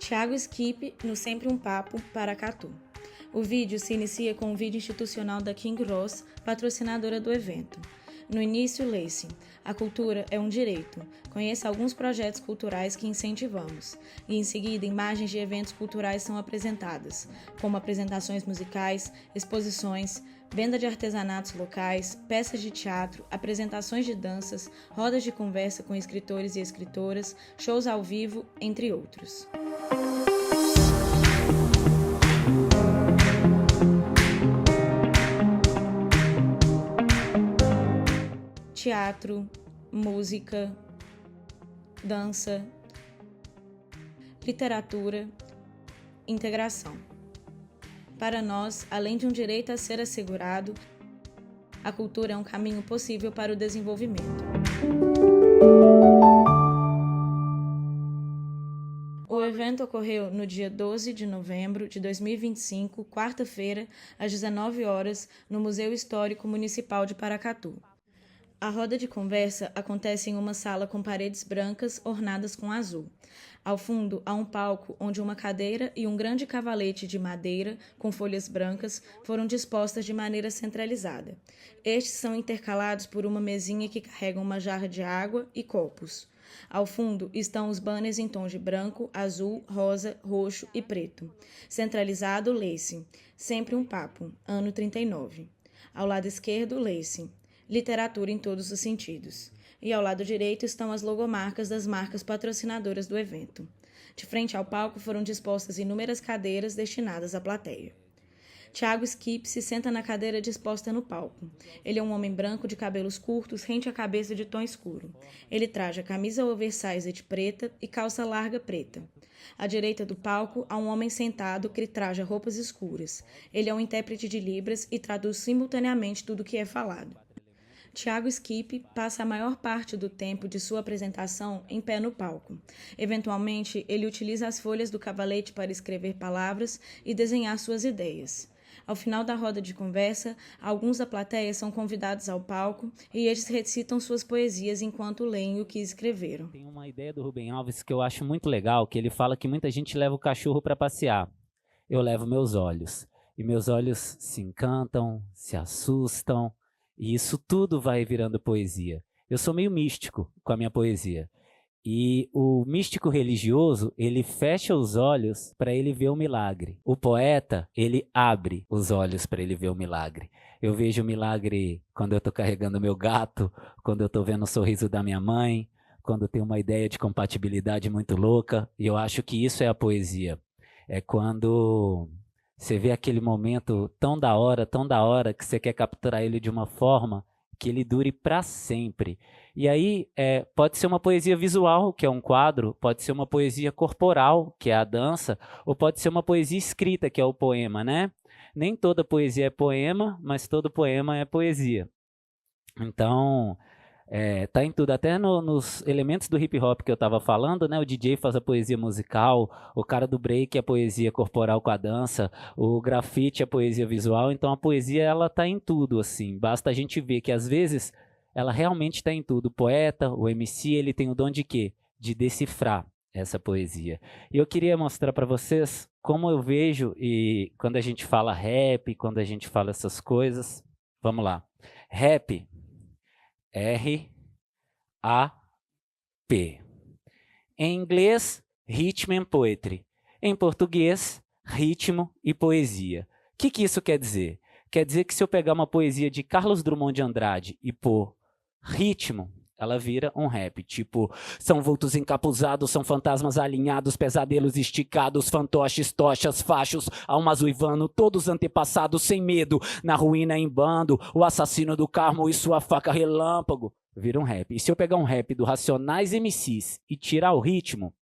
Thiago Skip no Sempre um Papo, Paracatu. O vídeo se inicia com um vídeo institucional da King Ross, patrocinadora do evento. No início, lê-se: a cultura é um direito. Conheça alguns projetos culturais que incentivamos. E em seguida, imagens de eventos culturais são apresentadas, como apresentações musicais, exposições, venda de artesanatos locais, peças de teatro, apresentações de danças, rodas de conversa com escritores e escritoras, shows ao vivo, entre outros. Teatro, música, dança, literatura, integração. Para nós, além de um direito a ser assegurado, a cultura é um caminho possível para o desenvolvimento. O evento ocorreu no dia 12 de novembro de 2025, quarta-feira, às 19 horas, no Museu Histórico Municipal de Paracatu. A roda de conversa acontece em uma sala com paredes brancas ornadas com azul. Ao fundo, há um palco onde uma cadeira e um grande cavalete de madeira com folhas brancas foram dispostas de maneira centralizada. Estes são intercalados por uma mesinha que carrega uma jarra de água e copos. Ao fundo estão os banners em tons de branco, azul, rosa, roxo e preto. Centralizado, lê-se: Sempre um Papo, ano 39. Ao lado esquerdo, lê-se: Literatura em todos os sentidos. E ao lado direito estão as logomarcas das marcas patrocinadoras do evento. De frente ao palco foram dispostas inúmeras cadeiras destinadas à plateia. Thiago Skip se senta na cadeira disposta no palco. Ele é um homem branco de cabelos curtos, rente à cabeça de tom escuro. Ele traja camisa oversized preta e calça larga preta. À direita do palco, há um homem sentado que traja roupas escuras. Ele é um intérprete de Libras e traduz simultaneamente tudo o que é falado. Thiago Skip passa a maior parte do tempo de sua apresentação em pé no palco. Eventualmente, ele utiliza as folhas do cavalete para escrever palavras e desenhar suas ideias. Ao final da roda de conversa, alguns da plateia são convidados ao palco e eles recitam suas poesias enquanto leem o que escreveram. Tem uma ideia do Rubem Alves que eu acho muito legal, que ele fala que muita gente leva o cachorro para passear. Eu levo meus olhos. E meus olhos se encantam, se assustam, e isso tudo vai virando poesia. Eu sou meio místico com a minha poesia. E o místico religioso, ele fecha os olhos para ele ver o milagre. O poeta, ele abre os olhos para ele ver o milagre. Eu vejo o milagre quando eu estou carregando meu gato, quando eu estou vendo o sorriso da minha mãe, quando eu tenho uma ideia de compatibilidade muito louca. E eu acho que isso é a poesia. É quando você vê aquele momento tão da hora, que você quer capturar ele de uma forma que ele dure para sempre. E aí pode ser uma poesia visual, que é um quadro, pode ser uma poesia corporal, que é a dança, ou pode ser uma poesia escrita, que é o poema, né? Nem toda poesia é poema, mas todo poema é poesia. Então, tá em tudo, até nos elementos do hip hop que eu estava falando, né? O DJ faz a poesia musical, o cara do break é a poesia corporal com a dança, o grafite é a poesia visual, então a poesia ela tá em tudo, assim, basta a gente ver que às vezes ela realmente está em tudo. O poeta, o MC, ele tem o dom de quê? De decifrar essa poesia. E eu queria mostrar para vocês como eu vejo, e quando a gente fala rap, quando a gente fala essas coisas, vamos lá. Rap, R-A-P. Em inglês, Rhythm and Poetry. Em português, ritmo e poesia. O que isso quer dizer? Quer dizer que se eu pegar uma poesia de Carlos Drummond de Andrade e pôr ritmo, ela vira um rap, tipo: são vultos encapuzados, são fantasmas alinhados, pesadelos esticados, fantoches, tochas, fachos, almas uivando, todos antepassados sem medo, na ruína em bando, o assassino do Carmo e sua faca relâmpago. Vira um rap. E se eu pegar um rap do Racionais MCs e tirar o ritmo,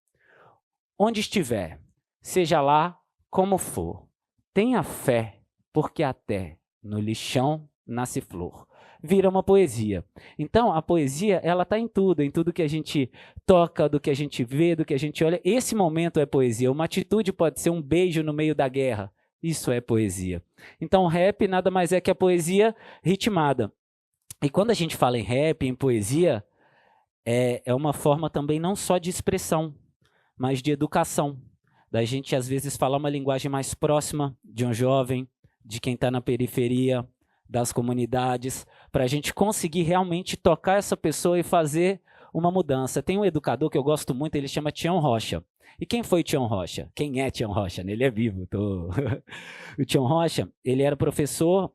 onde estiver, seja lá como for, tenha fé, porque até no lixão nasce flor. Vira uma poesia. Então, a poesia, ela está em tudo que a gente toca, do que a gente vê, do que a gente olha. Esse momento é poesia. Uma atitude pode ser um beijo no meio da guerra. Isso é poesia. Então, rap nada mais é que a poesia ritmada. E quando a gente fala em rap, em poesia, é uma forma também não só de expressão, mas de educação. da gente às vezes falar uma linguagem mais próxima de um jovem, de quem está na periferia, das comunidades, para a gente conseguir realmente tocar essa pessoa e fazer uma mudança. Tem um educador que eu gosto muito, ele chama Tião Rocha. E quem foi Tião Rocha? Quem é Tião Rocha? Ele é vivo. O Tião Rocha, ele era professor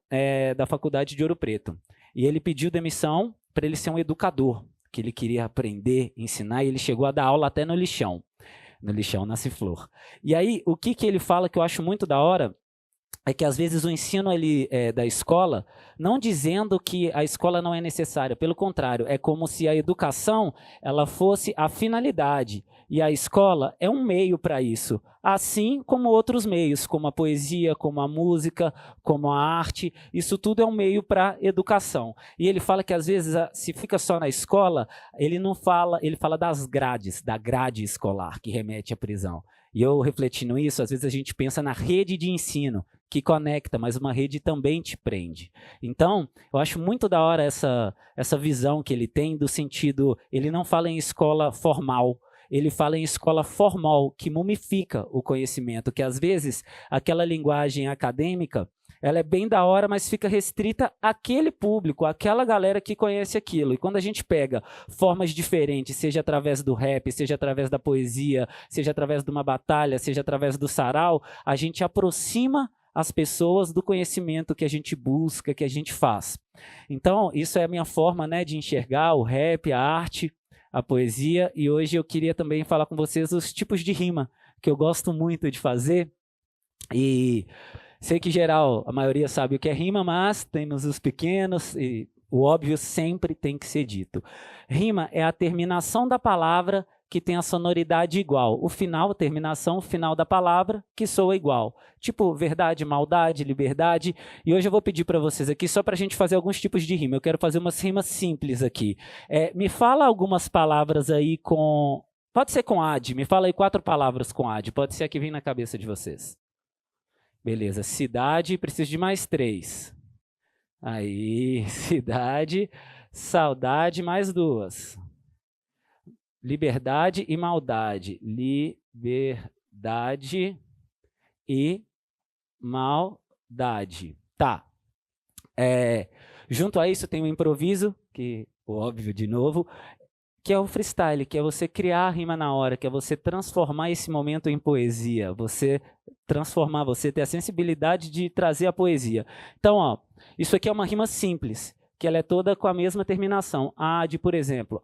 da faculdade de Ouro Preto. E ele pediu demissão para ele ser um educador, que ele queria aprender, ensinar, e ele chegou a dar aula até no lixão. No lixão nasce flor. E aí, o que ele fala que eu acho muito da hora, é que às vezes o ensino da escola, não dizendo que a escola não é necessária, pelo contrário, é como se a educação ela fosse a finalidade, e a escola é um meio para isso, assim como outros meios, como a poesia, como a música, como a arte, isso tudo é um meio para a educação. E ele fala que às vezes, se fica só na escola, ele não fala, ele fala das grades, da grade escolar, que remete à prisão. E eu refletindo isso, às vezes a gente pensa na rede de ensino, que conecta, mas uma rede também te prende. Então, eu acho muito da hora essa visão que ele tem do sentido, ele não fala em escola formal, ele fala em escola formal, que mumifica o conhecimento, que às vezes aquela linguagem acadêmica, ela é bem da hora, mas fica restrita àquele público, àquela galera que conhece aquilo. E quando a gente pega formas diferentes, seja através do rap, seja através da poesia, seja através de uma batalha, seja através do sarau, a gente aproxima as pessoas do conhecimento que a gente busca, que a gente faz. Então, isso é a minha forma, né, de enxergar o rap, a arte, a poesia, e hoje eu queria também falar com vocês os tipos de rima, que eu gosto muito de fazer, e sei que, geral, a maioria sabe o que é rima, mas temos os pequenos, e o óbvio sempre tem que ser dito. Rima é a terminação da palavra que tem a sonoridade igual. O final, a terminação, o final da palavra que soa igual. Tipo, verdade, maldade, liberdade. E hoje eu vou pedir para vocês aqui, só para a gente fazer alguns tipos de rima. Eu quero fazer umas rimas simples aqui. Me fala algumas palavras aí com... Pode ser com ad. Me fala aí 4 palavras com ad. Pode ser a que vem na cabeça de vocês. Beleza. Cidade, preciso de mais 3. Aí, cidade, saudade, mais 2. Liberdade e maldade. Liberdade e maldade. Tá. Junto a isso tem o improviso, que, óbvio, de novo, que é o freestyle, que é você criar a rima na hora, que é você transformar esse momento em poesia, você transformar, você ter a sensibilidade de trazer a poesia. Então, ó, isso aqui é uma rima simples, que ela é toda com a mesma terminação. Ad, por exemplo.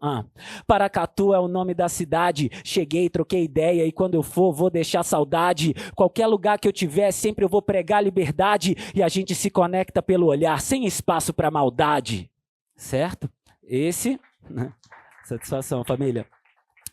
Paracatu é o nome da cidade. Cheguei, troquei ideia e quando eu for, vou deixar saudade. Qualquer lugar que eu tiver, sempre eu vou pregar liberdade e a gente se conecta pelo olhar, sem espaço para maldade. Certo? Esse... né? Satisfação, família.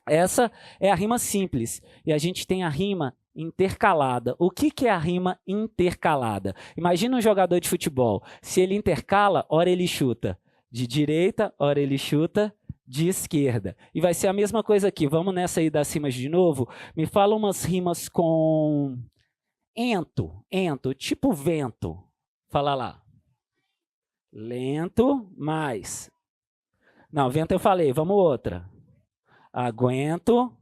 Essa é a rima simples. E a gente tem a rima intercalada. O que é a rima intercalada? Imagina um jogador de futebol. Se ele intercala, ora ele chuta de direita, ora ele chuta de esquerda. E vai ser a mesma coisa aqui. Vamos nessa aí das rimas de novo. Me fala umas rimas com ento, tipo vento. Fala lá. Lento, mais. Não, vento eu falei. Vamos outra. Aguento,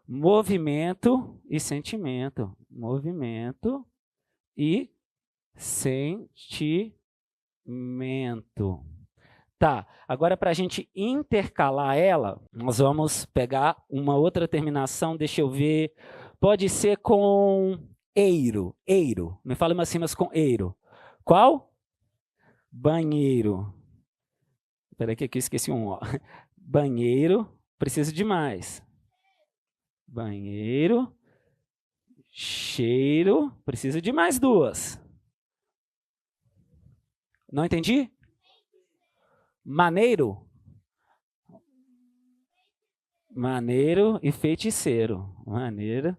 movimento e sentimento. Movimento e sentimento. Tá, agora para a gente intercalar ela, nós vamos pegar uma outra terminação, deixa eu ver, pode ser com eiro. Me fala umas rimas com eiro. Qual? Banheiro. Espera que aqui eu esqueci um, ó. Banheiro, preciso de mais. Banheiro, cheiro, preciso de mais 2. Não entendi? Maneiro. Maneiro e feiticeiro. Maneiro,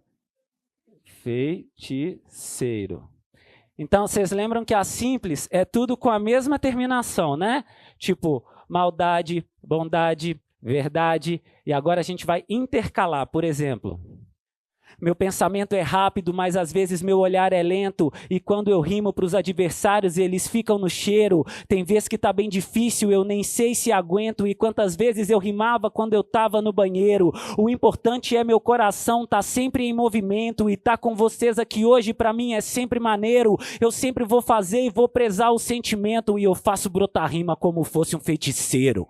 feiticeiro. Então, vocês lembram que a simples é tudo com a mesma terminação, né? Tipo, maldade, bondade, verdade. E agora a gente vai intercalar, por exemplo. Meu pensamento é rápido, mas às vezes meu olhar é lento. E quando eu rimo para os adversários, eles ficam no cheiro. Tem vezes que tá bem difícil, eu nem sei se aguento. E quantas vezes eu rimava quando eu tava no banheiro. O importante é meu coração tá sempre em movimento. E tá com vocês aqui hoje para mim é sempre maneiro. Eu sempre vou fazer e vou prezar o sentimento. E eu faço brotar rima como fosse um feiticeiro.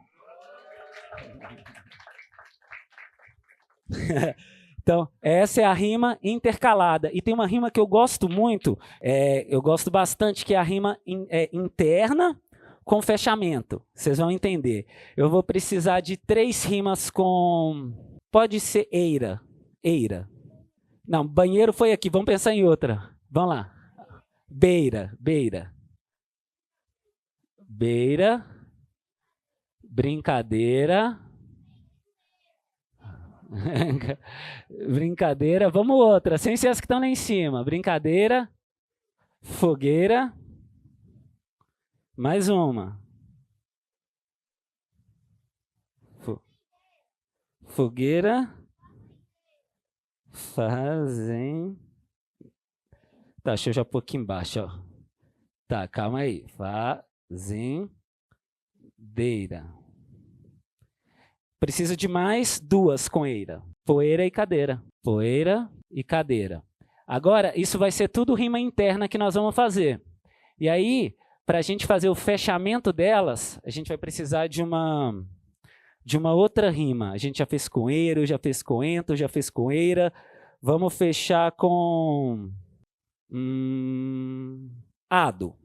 Então, essa é a rima intercalada. E tem uma rima que eu gosto muito, eu gosto bastante, que é a rima interna com fechamento. Vocês vão entender. Eu vou precisar de 3 rimas com... Pode ser eira. Eira. Não, banheiro foi aqui. Vamos pensar em outra. Vamos lá. Beira. Beira. Beira. Brincadeira. Brincadeira, vamos outra, sem ser as que estão lá em cima. Brincadeira, fogueira, mais uma. Fogueira, fazem... Tá, deixa eu já pôr aqui embaixo, ó. Tá, calma aí. Fazendeira. Preciso de mais 2 com eira. Poeira e cadeira. Poeira e cadeira. Agora, isso vai ser tudo rima interna que nós vamos fazer. E aí, para a gente fazer o fechamento delas, a gente vai precisar de uma outra rima. A gente já fez com eiro, já fez com ento, já fez com eira. Vamos fechar com... ado.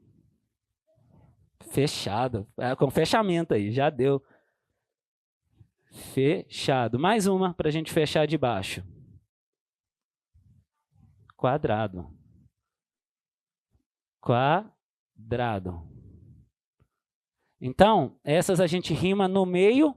Fechado. Com fechamento aí, já deu. Fechado. Mais uma para a gente fechar de baixo. Quadrado. Quadrado. Então, essas a gente rima no meio,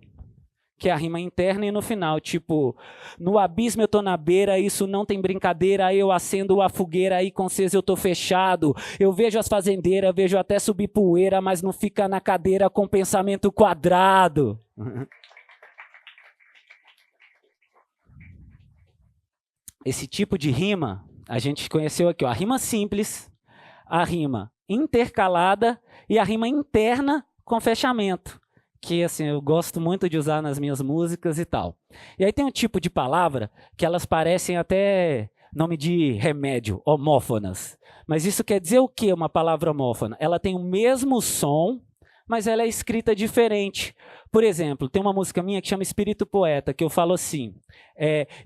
que é a rima interna, e no final. Tipo, no abismo eu tô na beira, isso não tem brincadeira, aí eu acendo a fogueira, aí com vocês eu tô fechado. Eu vejo as fazendeiras, vejo até subir poeira, mas não fica na cadeira com pensamento quadrado. Esse tipo de rima, a gente conheceu aqui, ó, a rima simples, a rima intercalada e a rima interna com fechamento, que assim, eu gosto muito de usar nas minhas músicas e tal. E aí tem um tipo de palavra que elas parecem até nome de remédio, homófonas. Mas isso quer dizer o quê, uma palavra homófona? Ela tem o mesmo som, mas ela é escrita diferente. Por exemplo, tem uma música minha que chama Espírito Poeta, que eu falo assim,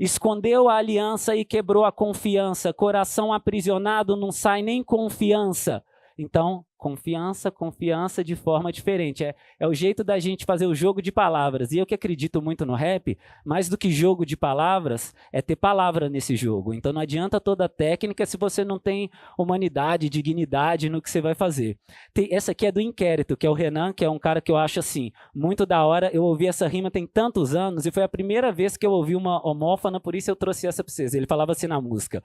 escondeu a aliança e quebrou a confiança, coração aprisionado não sai nem confiança. Então, confiança, confiança de forma diferente. É o jeito da gente fazer o jogo de palavras. E eu que acredito muito no rap, mais do que jogo de palavras, é ter palavra nesse jogo. Então não adianta toda a técnica se você não tem humanidade, dignidade no que você vai fazer. Essa aqui é do Inquérito, que é o Renan, que é um cara que eu acho assim, muito da hora. Eu ouvi essa rima tem tantos anos e foi a primeira vez que eu ouvi uma homófona, por isso eu trouxe essa para vocês. Ele falava assim na música,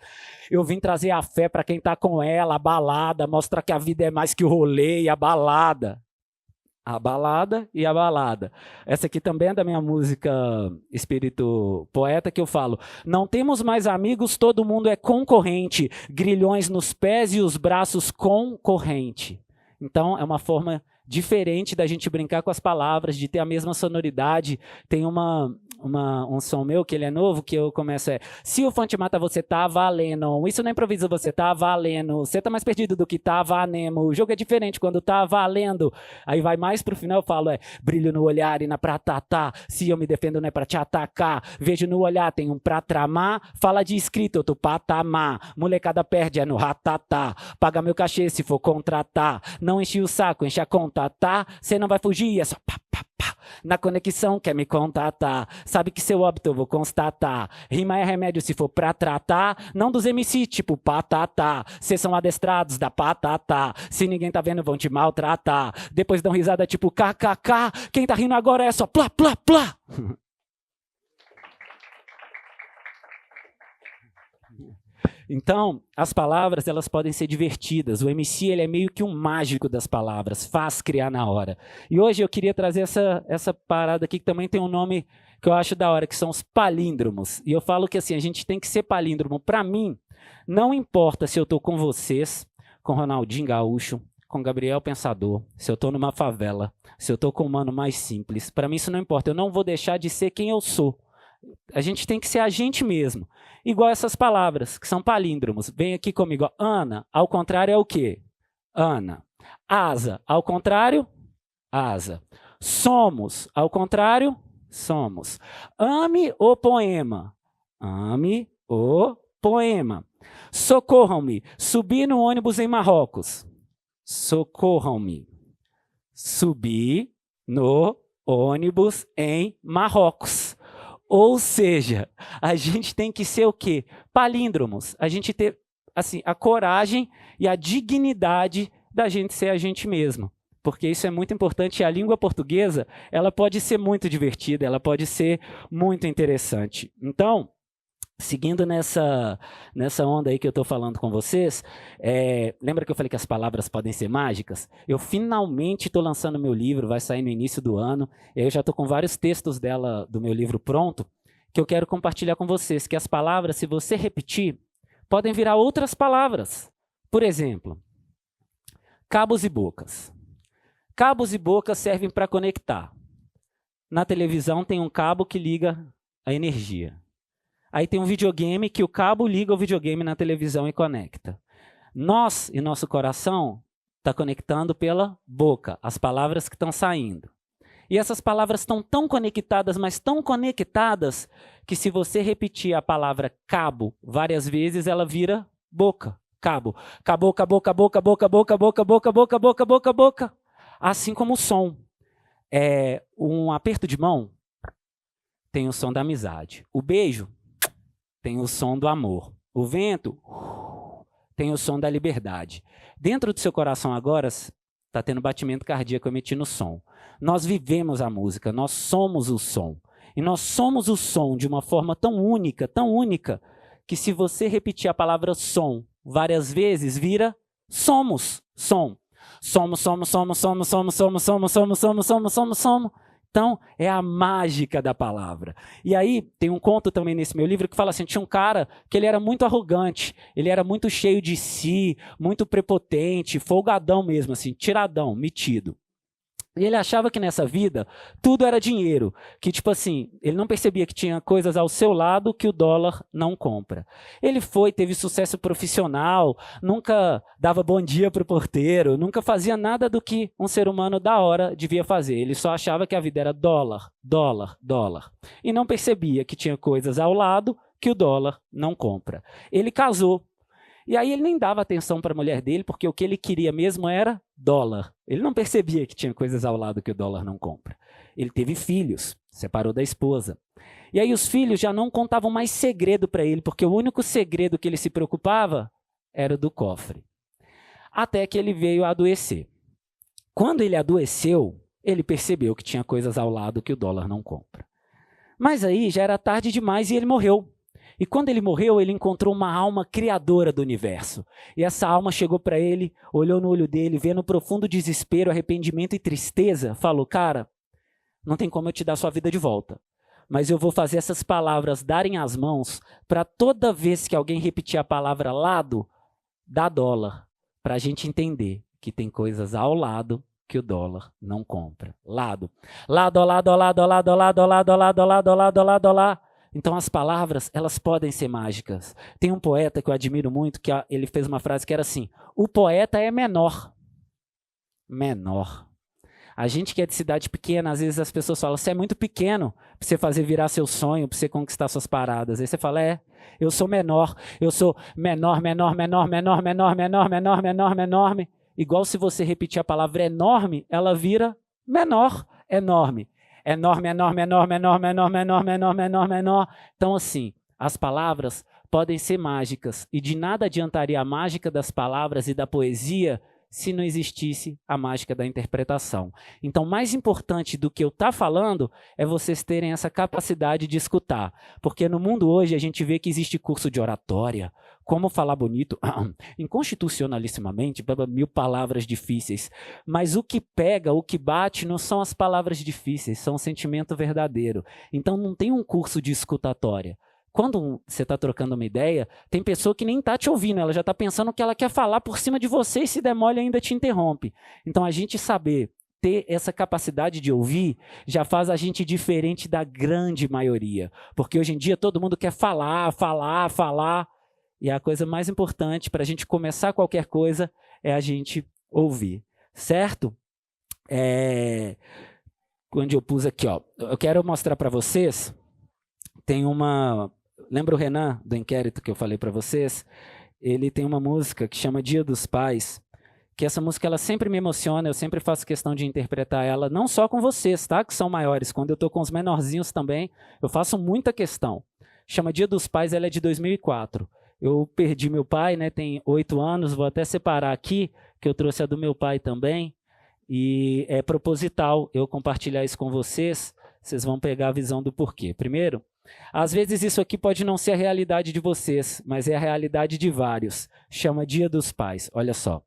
eu vim trazer a fé para quem tá com ela, a balada, mostra que a vida é mais que o rolê e a balada. A balada e a balada. Essa aqui também é da minha música Espírito Poeta, que eu falo, não temos mais amigos, todo mundo é concorrente, grilhões nos pés e os braços concorrente. Então, é uma forma diferente da gente brincar com as palavras, de ter a mesma sonoridade. Tem um som meu, que ele é novo, que eu começo se o fã te mata, você tá valendo. Isso não é improviso, você tá valendo. Você tá mais perdido do que tá valendo. O jogo é diferente quando tá valendo. Aí vai mais pro final, eu falo, brilho no olhar e na pratatá. Se eu me defendo não é pra te atacar. Vejo no olhar, tem um pra tramar. Fala de escrito, eu tô patamar. Molecada perde, é no ratatá. Paga meu cachê se for contratar. Não enche o saco, enche a conta, tá? Cê não vai fugir, é só pá, pá, pá. Na conexão quer me contatar, sabe que seu óbito eu vou constatar. Rima é remédio se for pra tratar, não dos MC tipo patatá. Cês são adestrados da patatá, se ninguém tá vendo vão te maltratar. Depois dão risada tipo kkk, quem tá rindo agora é só plá, plá, plá. Então, as palavras elas podem ser divertidas. O MC ele é meio que um mágico das palavras, faz criar na hora. E hoje eu queria trazer essa parada aqui que também tem um nome que eu acho da hora, que são os palíndromos. E eu falo que assim, a gente tem que ser palíndromo. Para mim, não importa se eu estou com vocês, com Ronaldinho Gaúcho, com Gabriel Pensador, se eu estou numa favela, se eu estou com um mano mais simples. Para mim isso não importa, eu não vou deixar de ser quem eu sou. A gente tem que ser a gente mesmo. Igual essas palavras, que são palíndromos. Vem aqui comigo. Ó. Ana, ao contrário, é o quê? Ana. Asa, ao contrário, asa. Somos, ao contrário, somos. Ame o poema. Ame o poema. Socorram-me. Subi no ônibus em Marrocos. Socorram-me. Subi no ônibus em Marrocos. Ou seja, a gente tem que ser o quê? Palíndromos. A gente ter assim, a coragem e a dignidade da gente ser a gente mesmo. Porque isso é muito importante e a língua portuguesa, ela pode ser muito divertida, ela pode ser muito interessante. Então, seguindo nessa onda aí que eu estou falando com vocês, lembra que eu falei que as palavras podem ser mágicas? Eu finalmente estou lançando meu livro, vai sair no início do ano, e aí eu já estou com vários textos do meu livro pronto, que eu quero compartilhar com vocês, que as palavras, se você repetir, podem virar outras palavras. Por exemplo, cabos e bocas. Cabos e bocas servem para conectar. Na televisão tem um cabo que liga a energia. Aí tem um videogame que o cabo liga o videogame na televisão e conecta. Nós e nosso coração está conectando pela boca, as palavras que estão saindo. E essas palavras estão tão conectadas, mas tão conectadas, que se você repetir a palavra cabo várias vezes, ela vira boca. Cabo. Cabo, cabo, cabo, cabo, cabo, cabo, cabo, cabo, cabo, cabo, cabo. Assim como o som. Um aperto de mão tem o som da amizade. O beijo tem o som do amor. O vento tem o som da liberdade. Dentro do seu coração agora está tendo batimento cardíaco emitindo som. Nós vivemos a música, nós somos o som. E nós somos o som de uma forma tão única, que se você repetir a palavra som várias vezes, vira somos, som. Somos, somos, somos, somos, somos, somos, somos, somos, somos, somos, somos, somos. Então, é a mágica da palavra. E aí, tem um conto também nesse meu livro que fala assim, tinha um cara que ele era muito arrogante, ele era muito cheio de si, muito prepotente, folgadão mesmo, assim, tiradão, metido. E ele achava que nessa vida tudo era dinheiro, que tipo assim, ele não percebia que tinha coisas ao seu lado que o dólar não compra. Ele teve sucesso profissional, nunca dava bom dia para o porteiro, nunca fazia nada do que um ser humano da hora devia fazer. Ele só achava que a vida era dólar, dólar, dólar. E não percebia que tinha coisas ao lado que o dólar não compra. Ele casou. E aí ele nem dava atenção para a mulher dele, porque o que ele queria mesmo era dólar. Ele não percebia que tinha coisas ao lado que o dólar não compra. Ele teve filhos, separou da esposa. E aí os filhos já não contavam mais segredo para ele, porque o único segredo que ele se preocupava era o do cofre. Até que ele veio a adoecer. Quando ele adoeceu, ele percebeu que tinha coisas ao lado que o dólar não compra. Mas aí já era tarde demais e ele morreu. E quando ele morreu, ele encontrou uma alma criadora do universo. E essa alma chegou para ele, olhou no olho dele, vendo profundo desespero, arrependimento e tristeza, falou, cara, não tem como eu te dar sua vida de volta. Mas eu vou fazer essas palavras darem as mãos para toda vez que alguém repetir a palavra lado, dá dólar. Para a gente entender que tem coisas ao lado que o dólar não compra. Lado. Lado, lado, lado, lado, lado, lado, lado, lado, lado, lado, lado. Então as palavras, elas podem ser mágicas. Tem um poeta que eu admiro muito, que ele fez uma frase que era assim, o poeta é menor. Menor. A gente que é de cidade pequena, às vezes as pessoas falam, você é muito pequeno para você fazer virar seu sonho, para você conquistar suas paradas. Aí você fala, eu sou menor, eu sou menor, menor, menor, menor, menor, menor, menor, menor, menor. Igual se você repetir a palavra enorme, ela vira menor, enorme. Enorme, enorme, enorme, enorme, enorme, enorme, enorme, enorme, enorme. Então, assim, as palavras podem ser mágicas e de nada adiantaria a mágica das palavras e da poesia se não existisse a mágica da interpretação. Então, mais importante do que eu estar falando é vocês terem essa capacidade de escutar. Porque no mundo hoje a gente vê que existe curso de oratória, como falar bonito, inconstitucionalissimamente, 1000 palavras difíceis. Mas o que pega, o que bate, não são as palavras difíceis, são o sentimento verdadeiro. Então, não tem um curso de escutatória. Quando você está trocando uma ideia, tem pessoa que nem está te ouvindo, ela já está pensando o que ela quer falar por cima de você e se der mole ainda te interrompe. Então, a gente saber ter essa capacidade de ouvir já faz a gente diferente da grande maioria. Porque hoje em dia todo mundo quer falar. E a coisa mais importante para a gente começar qualquer coisa é a gente ouvir. Certo? Quando eu pus aqui, ó, eu quero mostrar para vocês, tem uma... Lembra o Renan, do inquérito que eu falei para vocês? Ele tem uma música que chama Dia dos Pais, que essa música ela sempre me emociona, eu sempre faço questão de interpretar ela, não só com vocês, tá? Que são maiores. Quando eu estou com os menorzinhos também, eu faço muita questão. Chama Dia dos Pais, ela é de 2004. Eu perdi meu pai, né? Tem 8 anos, vou até separar aqui, que eu trouxe a do meu pai também. E é proposital eu compartilhar isso com vocês, vocês vão pegar a visão do porquê. Primeiro, às vezes isso aqui pode não ser a realidade de vocês, mas é a realidade de vários. Chama Dia dos Pais, olha só.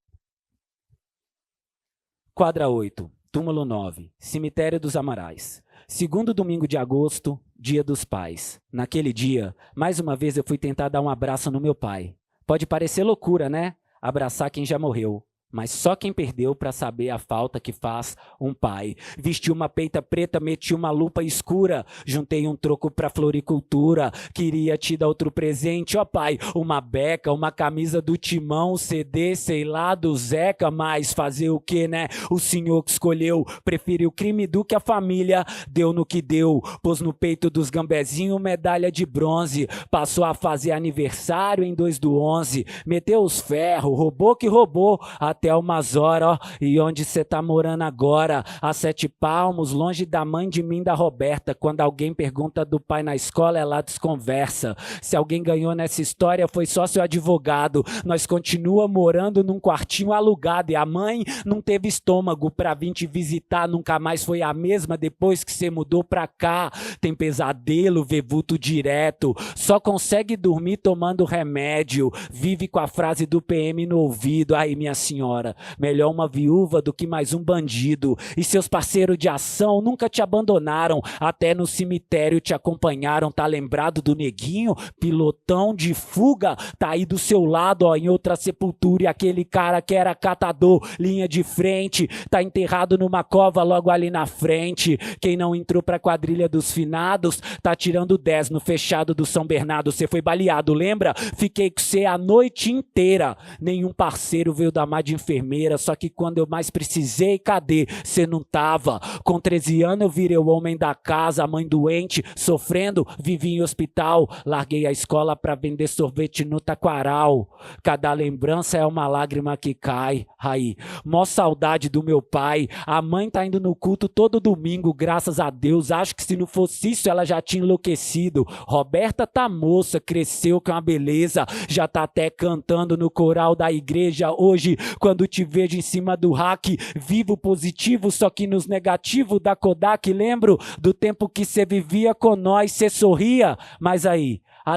Quadra 8, túmulo 9, cemitério dos Amarais. Segundo domingo de agosto, Dia dos Pais. Naquele dia, mais uma vez eu fui tentar dar um abraço no meu pai. Pode parecer loucura, né? Abraçar quem já morreu. Mas só quem perdeu para saber a falta que faz um pai. Vesti uma peita preta, meti uma lupa escura, juntei um troco pra floricultura, queria te dar outro presente, ó pai, uma beca, uma camisa do Timão, CD, sei lá, do Zeca, mas fazer o que, né? O senhor que escolheu, preferiu crime do que a família, deu no que deu, pôs no peito dos gambezinhos medalha de bronze, passou a fazer aniversário em 2/11, meteu os ferros, roubou que roubou, até umas horas, ó, e onde você tá morando agora? A 7 Palmos, longe da mãe de mim, da Roberta. Quando alguém pergunta do pai na escola, ela desconversa. Se alguém ganhou nessa história, foi só seu advogado. Nós continua morando num quartinho alugado e a mãe não teve estômago pra vir te visitar, nunca mais foi a mesma depois que você mudou pra cá. Tem pesadelo, vê vulto direto, só consegue dormir tomando remédio, vive com a frase do PM no ouvido. Aí, minha senhora, melhor uma viúva do que mais um bandido. E seus parceiros de ação nunca te abandonaram, até no cemitério te acompanharam. Tá lembrado do neguinho? Pilotão de fuga, tá aí do seu lado, ó, em outra sepultura. E aquele cara que era catador, linha de frente, tá enterrado numa cova logo ali na frente. Quem não entrou pra quadrilha dos finados, tá tirando 10 no fechado do São Bernardo. Você foi baleado, lembra? Fiquei com você a noite inteira. Nenhum parceiro veio da mar de enfermeira, só que quando eu mais precisei, cadê? Você não tava. Com 13 anos eu virei o homem da casa, a mãe doente, sofrendo, vivi em hospital, larguei a escola pra vender sorvete no Taquaral. Cada lembrança é uma lágrima que cai. Aí, mó saudade do meu pai. A mãe tá indo no culto todo domingo, graças a Deus. Acho que se não fosse isso, ela já tinha enlouquecido. Roberta tá moça, cresceu com uma beleza, já tá até cantando no coral da igreja. Hoje, quando te vejo em cima do rack, vivo positivo, só que nos negativos da Kodak. Lembro do tempo que você vivia com nós, você sorria, mas aí, a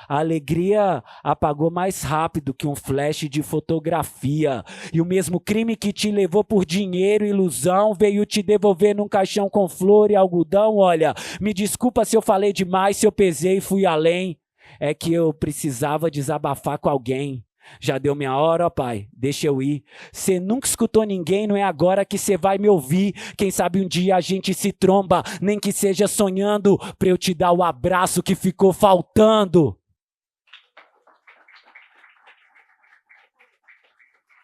alegria apagou mais rápido que um flash de fotografia. E o mesmo crime que te levou por dinheiro e ilusão veio te devolver num caixão com flor e algodão. Olha, me desculpa se eu falei demais, se eu pesei e fui além. É que eu precisava desabafar com alguém. Já deu minha hora, ó pai, deixa eu ir. Cê nunca escutou ninguém, não é agora que cê vai me ouvir. Quem sabe um dia a gente se tromba, nem que seja sonhando, pra eu te dar o abraço que ficou faltando.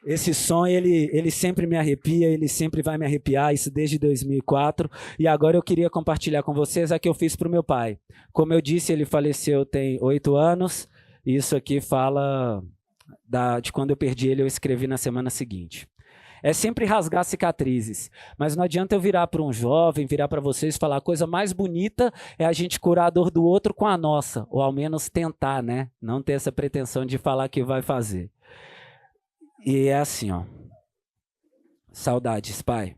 Esse som, ele sempre me arrepia, ele sempre vai me arrepiar, isso desde 2004. E agora eu queria compartilhar com vocês a que eu fiz pro meu pai. Como eu disse, ele faleceu tem 8 anos, e isso aqui fala... de quando eu perdi ele, eu escrevi na semana seguinte. É sempre rasgar cicatrizes, mas não adianta eu virar para um jovem, virar para vocês e falar: a coisa mais bonita é a gente curar a dor do outro com a nossa, ou ao menos tentar, né? Não ter essa pretensão de falar que vai fazer. E é assim, ó. Saudades, pai.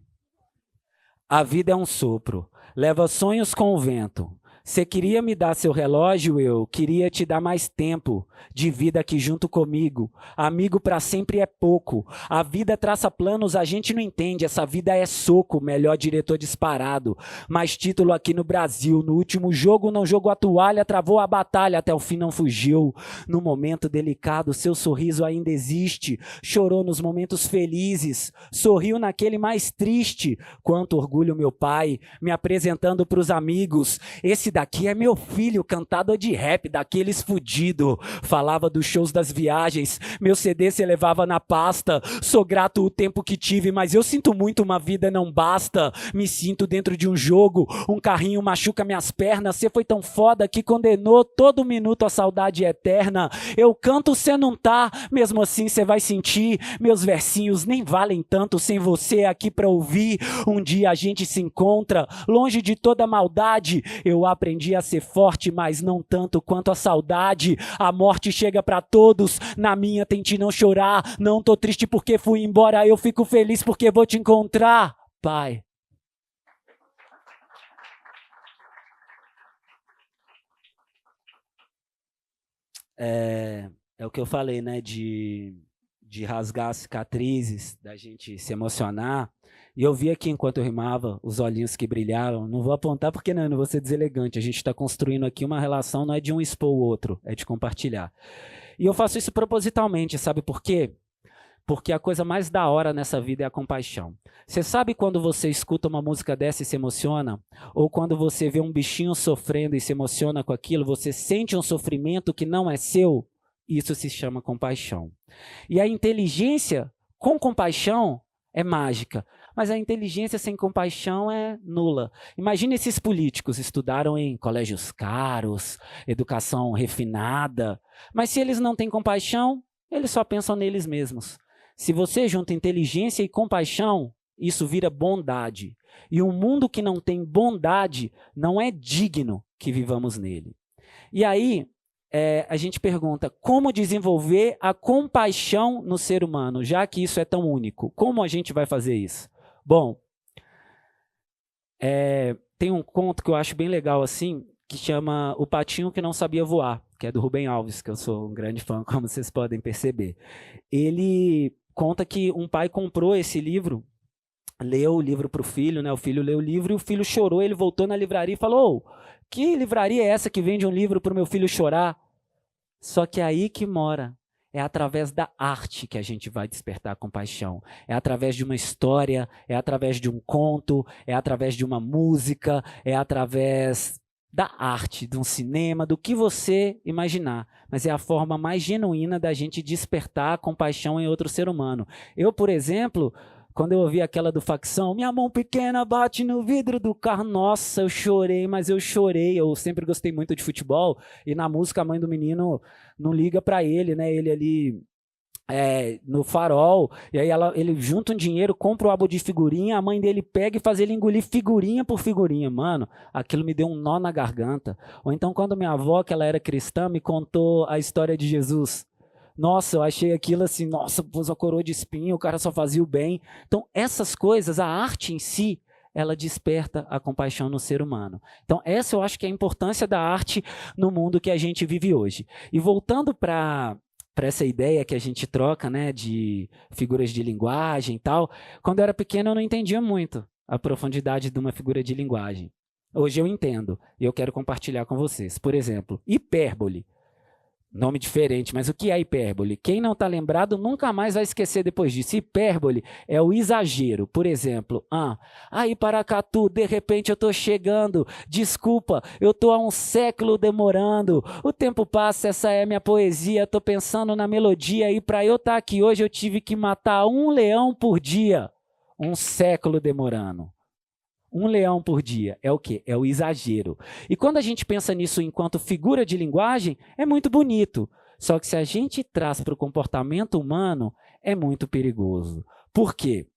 A vida é um sopro, leva sonhos com o vento. Você queria me dar seu relógio, eu queria te dar mais tempo de vida aqui junto comigo. Amigo pra sempre é pouco. A vida traça planos, a gente não entende. Essa vida é soco, melhor diretor disparado. Mais título aqui no Brasil. No último jogo não jogou a toalha, travou a batalha, até o fim não fugiu. No momento delicado, seu sorriso ainda existe. Chorou nos momentos felizes, sorriu naquele mais triste. Quanto orgulho, meu pai, me apresentando pros amigos. Esse daqui é meu filho, cantador de rap, daqueles fudido. Falava dos shows das viagens, meu CD se levava na pasta. Sou grato o tempo que tive, mas eu sinto muito, uma vida não basta. Me sinto dentro de um jogo, um carrinho machuca minhas pernas. Cê foi tão foda que condenou todo minuto a saudade eterna. Eu canto, cê não tá, mesmo assim cê vai sentir. Meus versinhos nem valem tanto sem você aqui pra ouvir. Um dia a gente se encontra, longe de toda maldade. Eu aprendi a ser forte, mas não tanto quanto a saudade. A morte chega pra todos, na minha tente não chorar. Não tô triste porque fui embora, eu fico feliz porque vou te encontrar, pai. É o que eu falei, né, de rasgar as cicatrizes, da gente se emocionar. E eu vi aqui, enquanto eu rimava, os olhinhos que brilharam. Não vou apontar porque não vou ser deselegante. A gente está construindo aqui uma relação, não é de um expor o outro, é de compartilhar. E eu faço isso propositalmente, sabe por quê? Porque a coisa mais da hora nessa vida é a compaixão. Você sabe quando você escuta uma música dessa e se emociona? Ou quando você vê um bichinho sofrendo e se emociona com aquilo, você sente um sofrimento que não é seu? Isso se chama compaixão. E a inteligência com compaixão é mágica, mas a inteligência sem compaixão é nula. Imagina esses políticos, estudaram em colégios caros, educação refinada, mas se eles não têm compaixão, eles só pensam neles mesmos. Se você junta inteligência e compaixão, isso vira bondade. E um mundo que não tem bondade não é digno que vivamos nele. E aí, a gente pergunta, como desenvolver a compaixão no ser humano, já que isso é tão único? Como a gente vai fazer isso? Bom, tem um conto que eu acho bem legal assim, que chama O Patinho que Não Sabia Voar, que é do Rubem Alves, que eu sou um grande fã, como vocês podem perceber. Ele conta que um pai comprou esse livro, leu o livro para o filho, né? O filho leu o livro e o filho chorou, ele voltou na livraria e falou, que livraria é essa que vende um livro para o meu filho chorar? Só que é aí que mora. É através da arte que a gente vai despertar a compaixão. É através de uma história, é através de um conto, é através de uma música, é através da arte, de um cinema, do que você imaginar. Mas é a forma mais genuína da gente despertar a compaixão em outro ser humano. Eu, por exemplo, quando eu ouvi aquela do Facção, minha mão pequena bate no vidro do carro, nossa, eu chorei, mas eu chorei. Eu sempre gostei muito de futebol, e na música a mãe do menino não liga pra ele, né? Ele ali no farol, e aí ele junta um dinheiro, compra o álbum de figurinha, a mãe dele pega e faz ele engolir figurinha por figurinha. Mano, aquilo me deu um nó na garganta. Ou então quando minha avó, que ela era cristã, me contou a história de Jesus. Nossa, eu achei aquilo assim, nossa, pôs a coroa de espinho, o cara só fazia o bem. Então, essas coisas, a arte em si, ela desperta a compaixão no ser humano. Então, essa eu acho que é a importância da arte no mundo que a gente vive hoje. E voltando para essa ideia que a gente troca, né, de figuras de linguagem e tal, quando eu era pequeno eu não entendia muito a profundidade de uma figura de linguagem. Hoje eu entendo e eu quero compartilhar com vocês. Por exemplo, hipérbole. Nome diferente, mas o que é hipérbole? Quem não está lembrado nunca mais vai esquecer depois disso. Hipérbole é o exagero. Por exemplo, aí Paracatu, de repente eu estou chegando, desculpa, eu estou há um século demorando, o tempo passa, essa é minha poesia, estou pensando na melodia e para eu estar aqui hoje eu tive que matar um leão por dia. Um século demorando. Um leão por dia é o quê? É o exagero. E quando a gente pensa nisso enquanto figura de linguagem, é muito bonito. Só que se a gente traz para o comportamento humano, é muito perigoso. Por quê?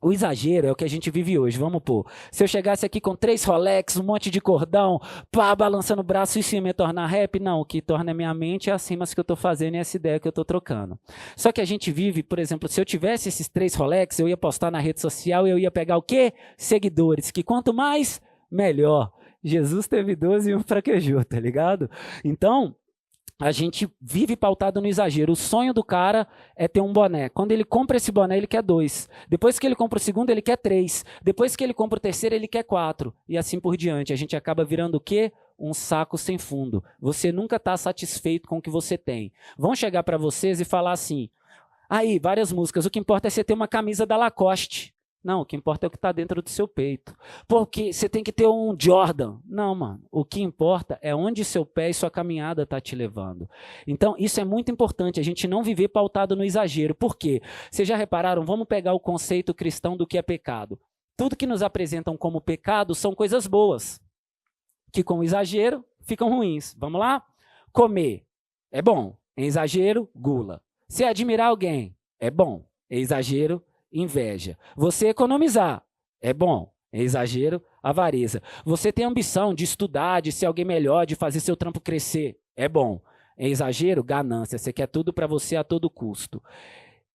O exagero é o que a gente vive hoje, vamos pôr. Se eu chegasse aqui com 3 Rolex, um monte de cordão, pá, balançando o braço em cima e tornar rap, não, o que torna a minha mente é assim, mas o que eu estou fazendo é essa ideia que eu estou trocando. Só que a gente vive, por exemplo, se eu tivesse esses 3 Rolex, eu ia postar na rede social e eu ia pegar o quê? Seguidores, que quanto mais, melhor. Jesus teve 12 e um fraquejou, tá ligado? Então, a gente vive pautado no exagero. O sonho do cara é ter um boné. Quando ele compra esse boné, ele quer 2. Depois que ele compra o segundo, ele quer 3. Depois que ele compra o terceiro, ele quer 4. E assim por diante. A gente acaba virando o quê? Um saco sem fundo. Você nunca está satisfeito com o que você tem. Vão chegar para vocês e falar assim, aí, várias músicas, o que importa é você ter uma camisa da Lacoste. Não, o que importa é o que está dentro do seu peito. Porque você tem que ter um Jordan. Não, mano. O que importa é onde seu pé e sua caminhada está te levando. Então, isso é muito importante, a gente não viver pautado no exagero. Por quê? Vocês já repararam? Vamos pegar o conceito cristão do que é pecado. Tudo que nos apresentam como pecado são coisas boas, que com exagero ficam ruins. Vamos lá? Comer é bom. Em exagero, gula. Se admirar alguém é bom. Em exagero, inveja. Você economizar é bom. É exagero, avareza. Você tem ambição de estudar, de ser alguém melhor, de fazer seu trampo crescer, é bom. É exagero, ganância. Você quer tudo para você a todo custo.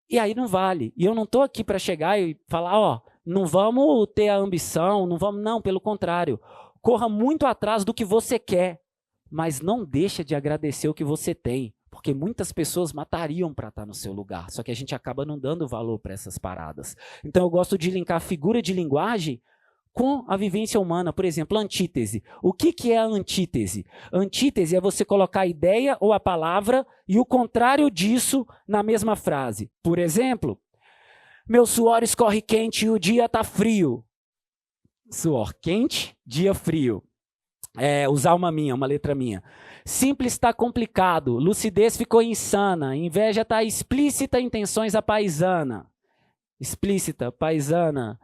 E aí não vale. E eu não estou aqui para chegar e falar, ó, não vamos ter a ambição, não vamos, não, pelo contrário. Corra muito atrás do que você quer, mas não deixa de agradecer o que você tem. Porque muitas pessoas matariam para estar no seu lugar, só que a gente acaba não dando valor para essas paradas. Então eu gosto de linkar a figura de linguagem com a vivência humana. Por exemplo, antítese. O que é a antítese? Antítese é você colocar a ideia ou a palavra e o contrário disso na mesma frase. Por exemplo, meu suor escorre quente e o dia está frio. Suor quente, dia frio. Usar uma letra minha. Simples está complicado, lucidez ficou insana, inveja está explícita, intenções a paisana. Explícita, paisana,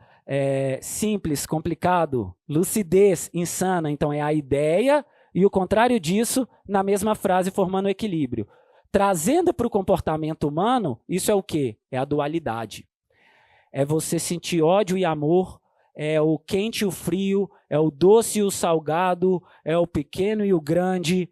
simples, complicado, lucidez, insana. Então é a ideia e o contrário disso na mesma frase formando equilíbrio. Trazendo para o comportamento humano, isso é o quê? É a dualidade. É você sentir ódio e amor, é o quente e o frio, é o doce e o salgado, é o pequeno e o grande,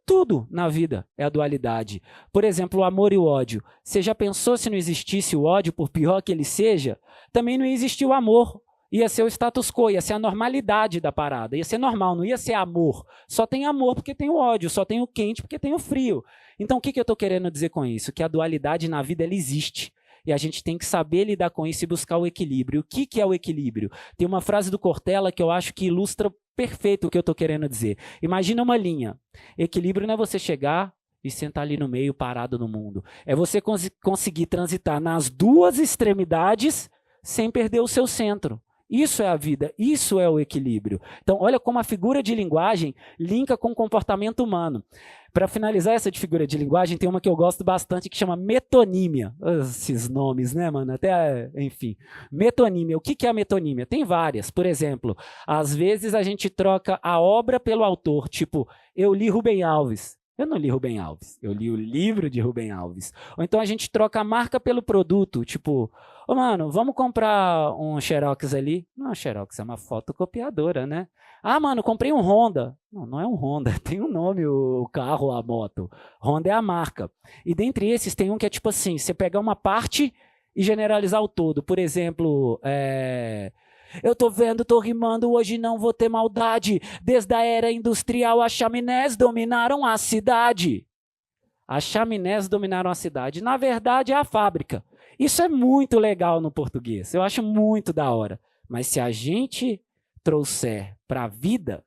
tudo na vida é a dualidade. Por exemplo, o amor e o ódio. Você já pensou se não existisse o ódio, por pior que ele seja? Também não ia existir o amor. Ia ser o status quo, ia ser a normalidade da parada, ia ser normal, não ia ser amor. Só tem amor porque tem o ódio, só tem o quente porque tem o frio. Então o que eu estou querendo dizer com isso? Que a dualidade na vida ela existe. E a gente tem que saber lidar com isso e buscar o equilíbrio. O que é o equilíbrio? Tem uma frase do Cortella que eu acho que ilustra perfeito o que eu estou querendo dizer. Imagina uma linha. Equilíbrio não é você chegar e sentar ali no meio, parado no mundo. É você conseguir transitar nas duas extremidades sem perder o seu centro. Isso é a vida, isso é o equilíbrio. Então, olha como a figura de linguagem linka com o comportamento humano. Para finalizar essa de figura de linguagem, tem uma que eu gosto bastante que chama metonímia. Esses nomes, né, mano? Até, enfim. Metonímia. O que é a metonímia? Tem várias. Por exemplo, às vezes a gente troca a obra pelo autor. Tipo, eu li Rubem Alves. Eu não li Rubem Alves, eu li o livro de Rubem Alves. Ou então a gente troca a marca pelo produto, tipo, mano, vamos comprar um Xerox ali? Não, Xerox é uma fotocopiadora, né? Ah, mano, comprei um Honda. Não, não é um Honda, tem um nome o carro, a moto. Honda é a marca. E dentre esses tem um que é tipo assim, você pegar uma parte e generalizar o todo. Por exemplo, eu tô vendo, tô rimando, hoje não vou ter maldade. Desde a era industrial, as chaminés dominaram a cidade. As chaminés dominaram a cidade. Na verdade, é a fábrica. Isso é muito legal no português. Eu acho muito da hora. Mas se a gente trouxer para a vida,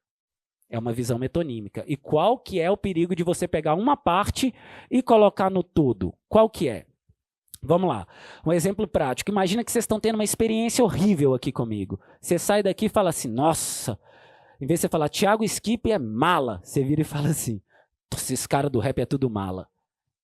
é uma visão metonímica. E qual que é o perigo de você pegar uma parte e colocar no todo? Qual que é? Vamos lá, um exemplo prático. Imagina que vocês estão tendo uma experiência horrível aqui comigo. Você sai daqui e fala assim, nossa, em vez de você falar, Thiago Skip é mala, você vira e fala assim, esses caras do rap é tudo mala.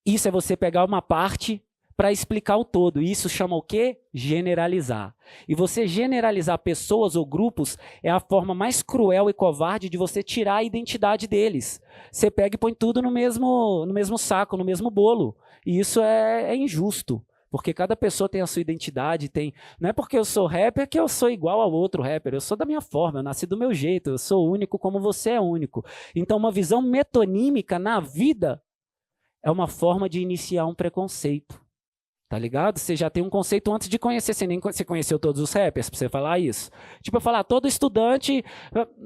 Isso é você pegar uma parte para explicar o todo. E isso chama o quê? Generalizar. E você generalizar pessoas ou grupos é a forma mais cruel e covarde de você tirar a identidade deles. Você pega e põe tudo no mesmo saco, no mesmo bolo. E isso é injusto. Porque cada pessoa tem a sua identidade, não é porque eu sou rapper que eu sou igual ao outro rapper, eu sou da minha forma, eu nasci do meu jeito, eu sou único como você é único. Então uma visão metonímica na vida é uma forma de iniciar um preconceito, tá ligado? Você já tem um conceito antes de conhecer, você conheceu todos os rappers pra você falar isso? Tipo, eu falar, todo estudante,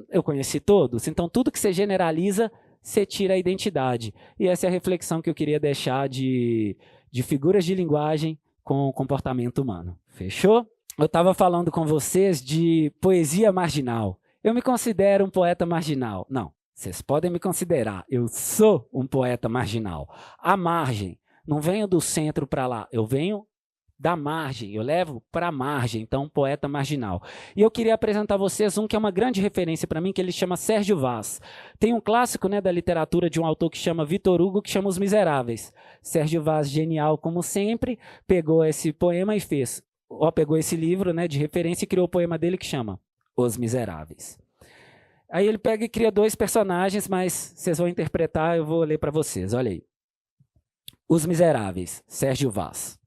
eu conheci todos, então tudo que você generaliza, você tira a identidade. E essa é a reflexão que eu queria deixar de figuras de linguagem com o comportamento humano. Fechou? Eu estava falando com vocês de poesia marginal. Eu me considero um poeta marginal. Não, vocês podem me considerar. Eu sou um poeta marginal. À margem. Não venho do centro para lá. Eu venho da margem. Eu levo para a margem. Então, poeta marginal. E eu queria apresentar a vocês um que é uma grande referência para mim, que ele chama Sérgio Vaz. Tem um clássico, né, da literatura de um autor que chama Victor Hugo, que chama Os Miseráveis. Sérgio Vaz, genial como sempre, pegou esse poema e fez. Pegou esse livro, né, de referência e criou o poema dele que chama Os Miseráveis. Aí ele pega e cria dois personagens, mas vocês vão interpretar, eu vou ler para vocês. Olha aí. Os Miseráveis, Sérgio Vaz.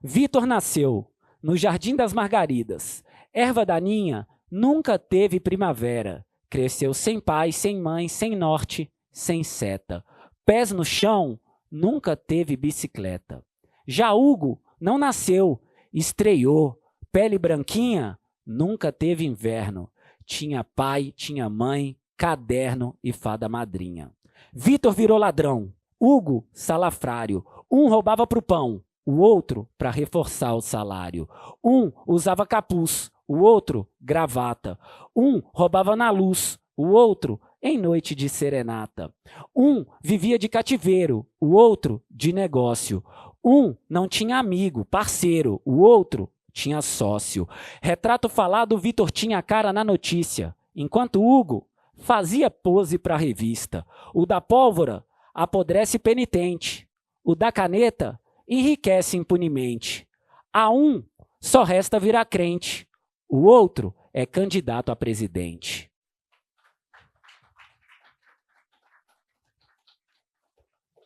Vitor nasceu no Jardim das Margaridas. Erva daninha, nunca teve primavera. Cresceu sem pai, sem mãe, sem norte, sem seta. Pés no chão, nunca teve bicicleta. Já Hugo não nasceu, estreou. Pele branquinha, nunca teve inverno. Tinha pai, tinha mãe, caderno e fada madrinha. Vitor virou ladrão. Hugo, salafrário. Um roubava pro pão, o outro para reforçar o salário. Um usava capuz, o outro gravata. Um roubava na luz, o outro em noite de serenata. Um vivia de cativeiro, o outro de negócio. Um não tinha amigo, parceiro, o outro tinha sócio. Retrato falado, Vitor tinha a cara na notícia, enquanto Hugo fazia pose para a revista. O da pólvora apodrece penitente. O da caneta enriquece impunemente. A um só resta virar crente. O outro é candidato a presidente.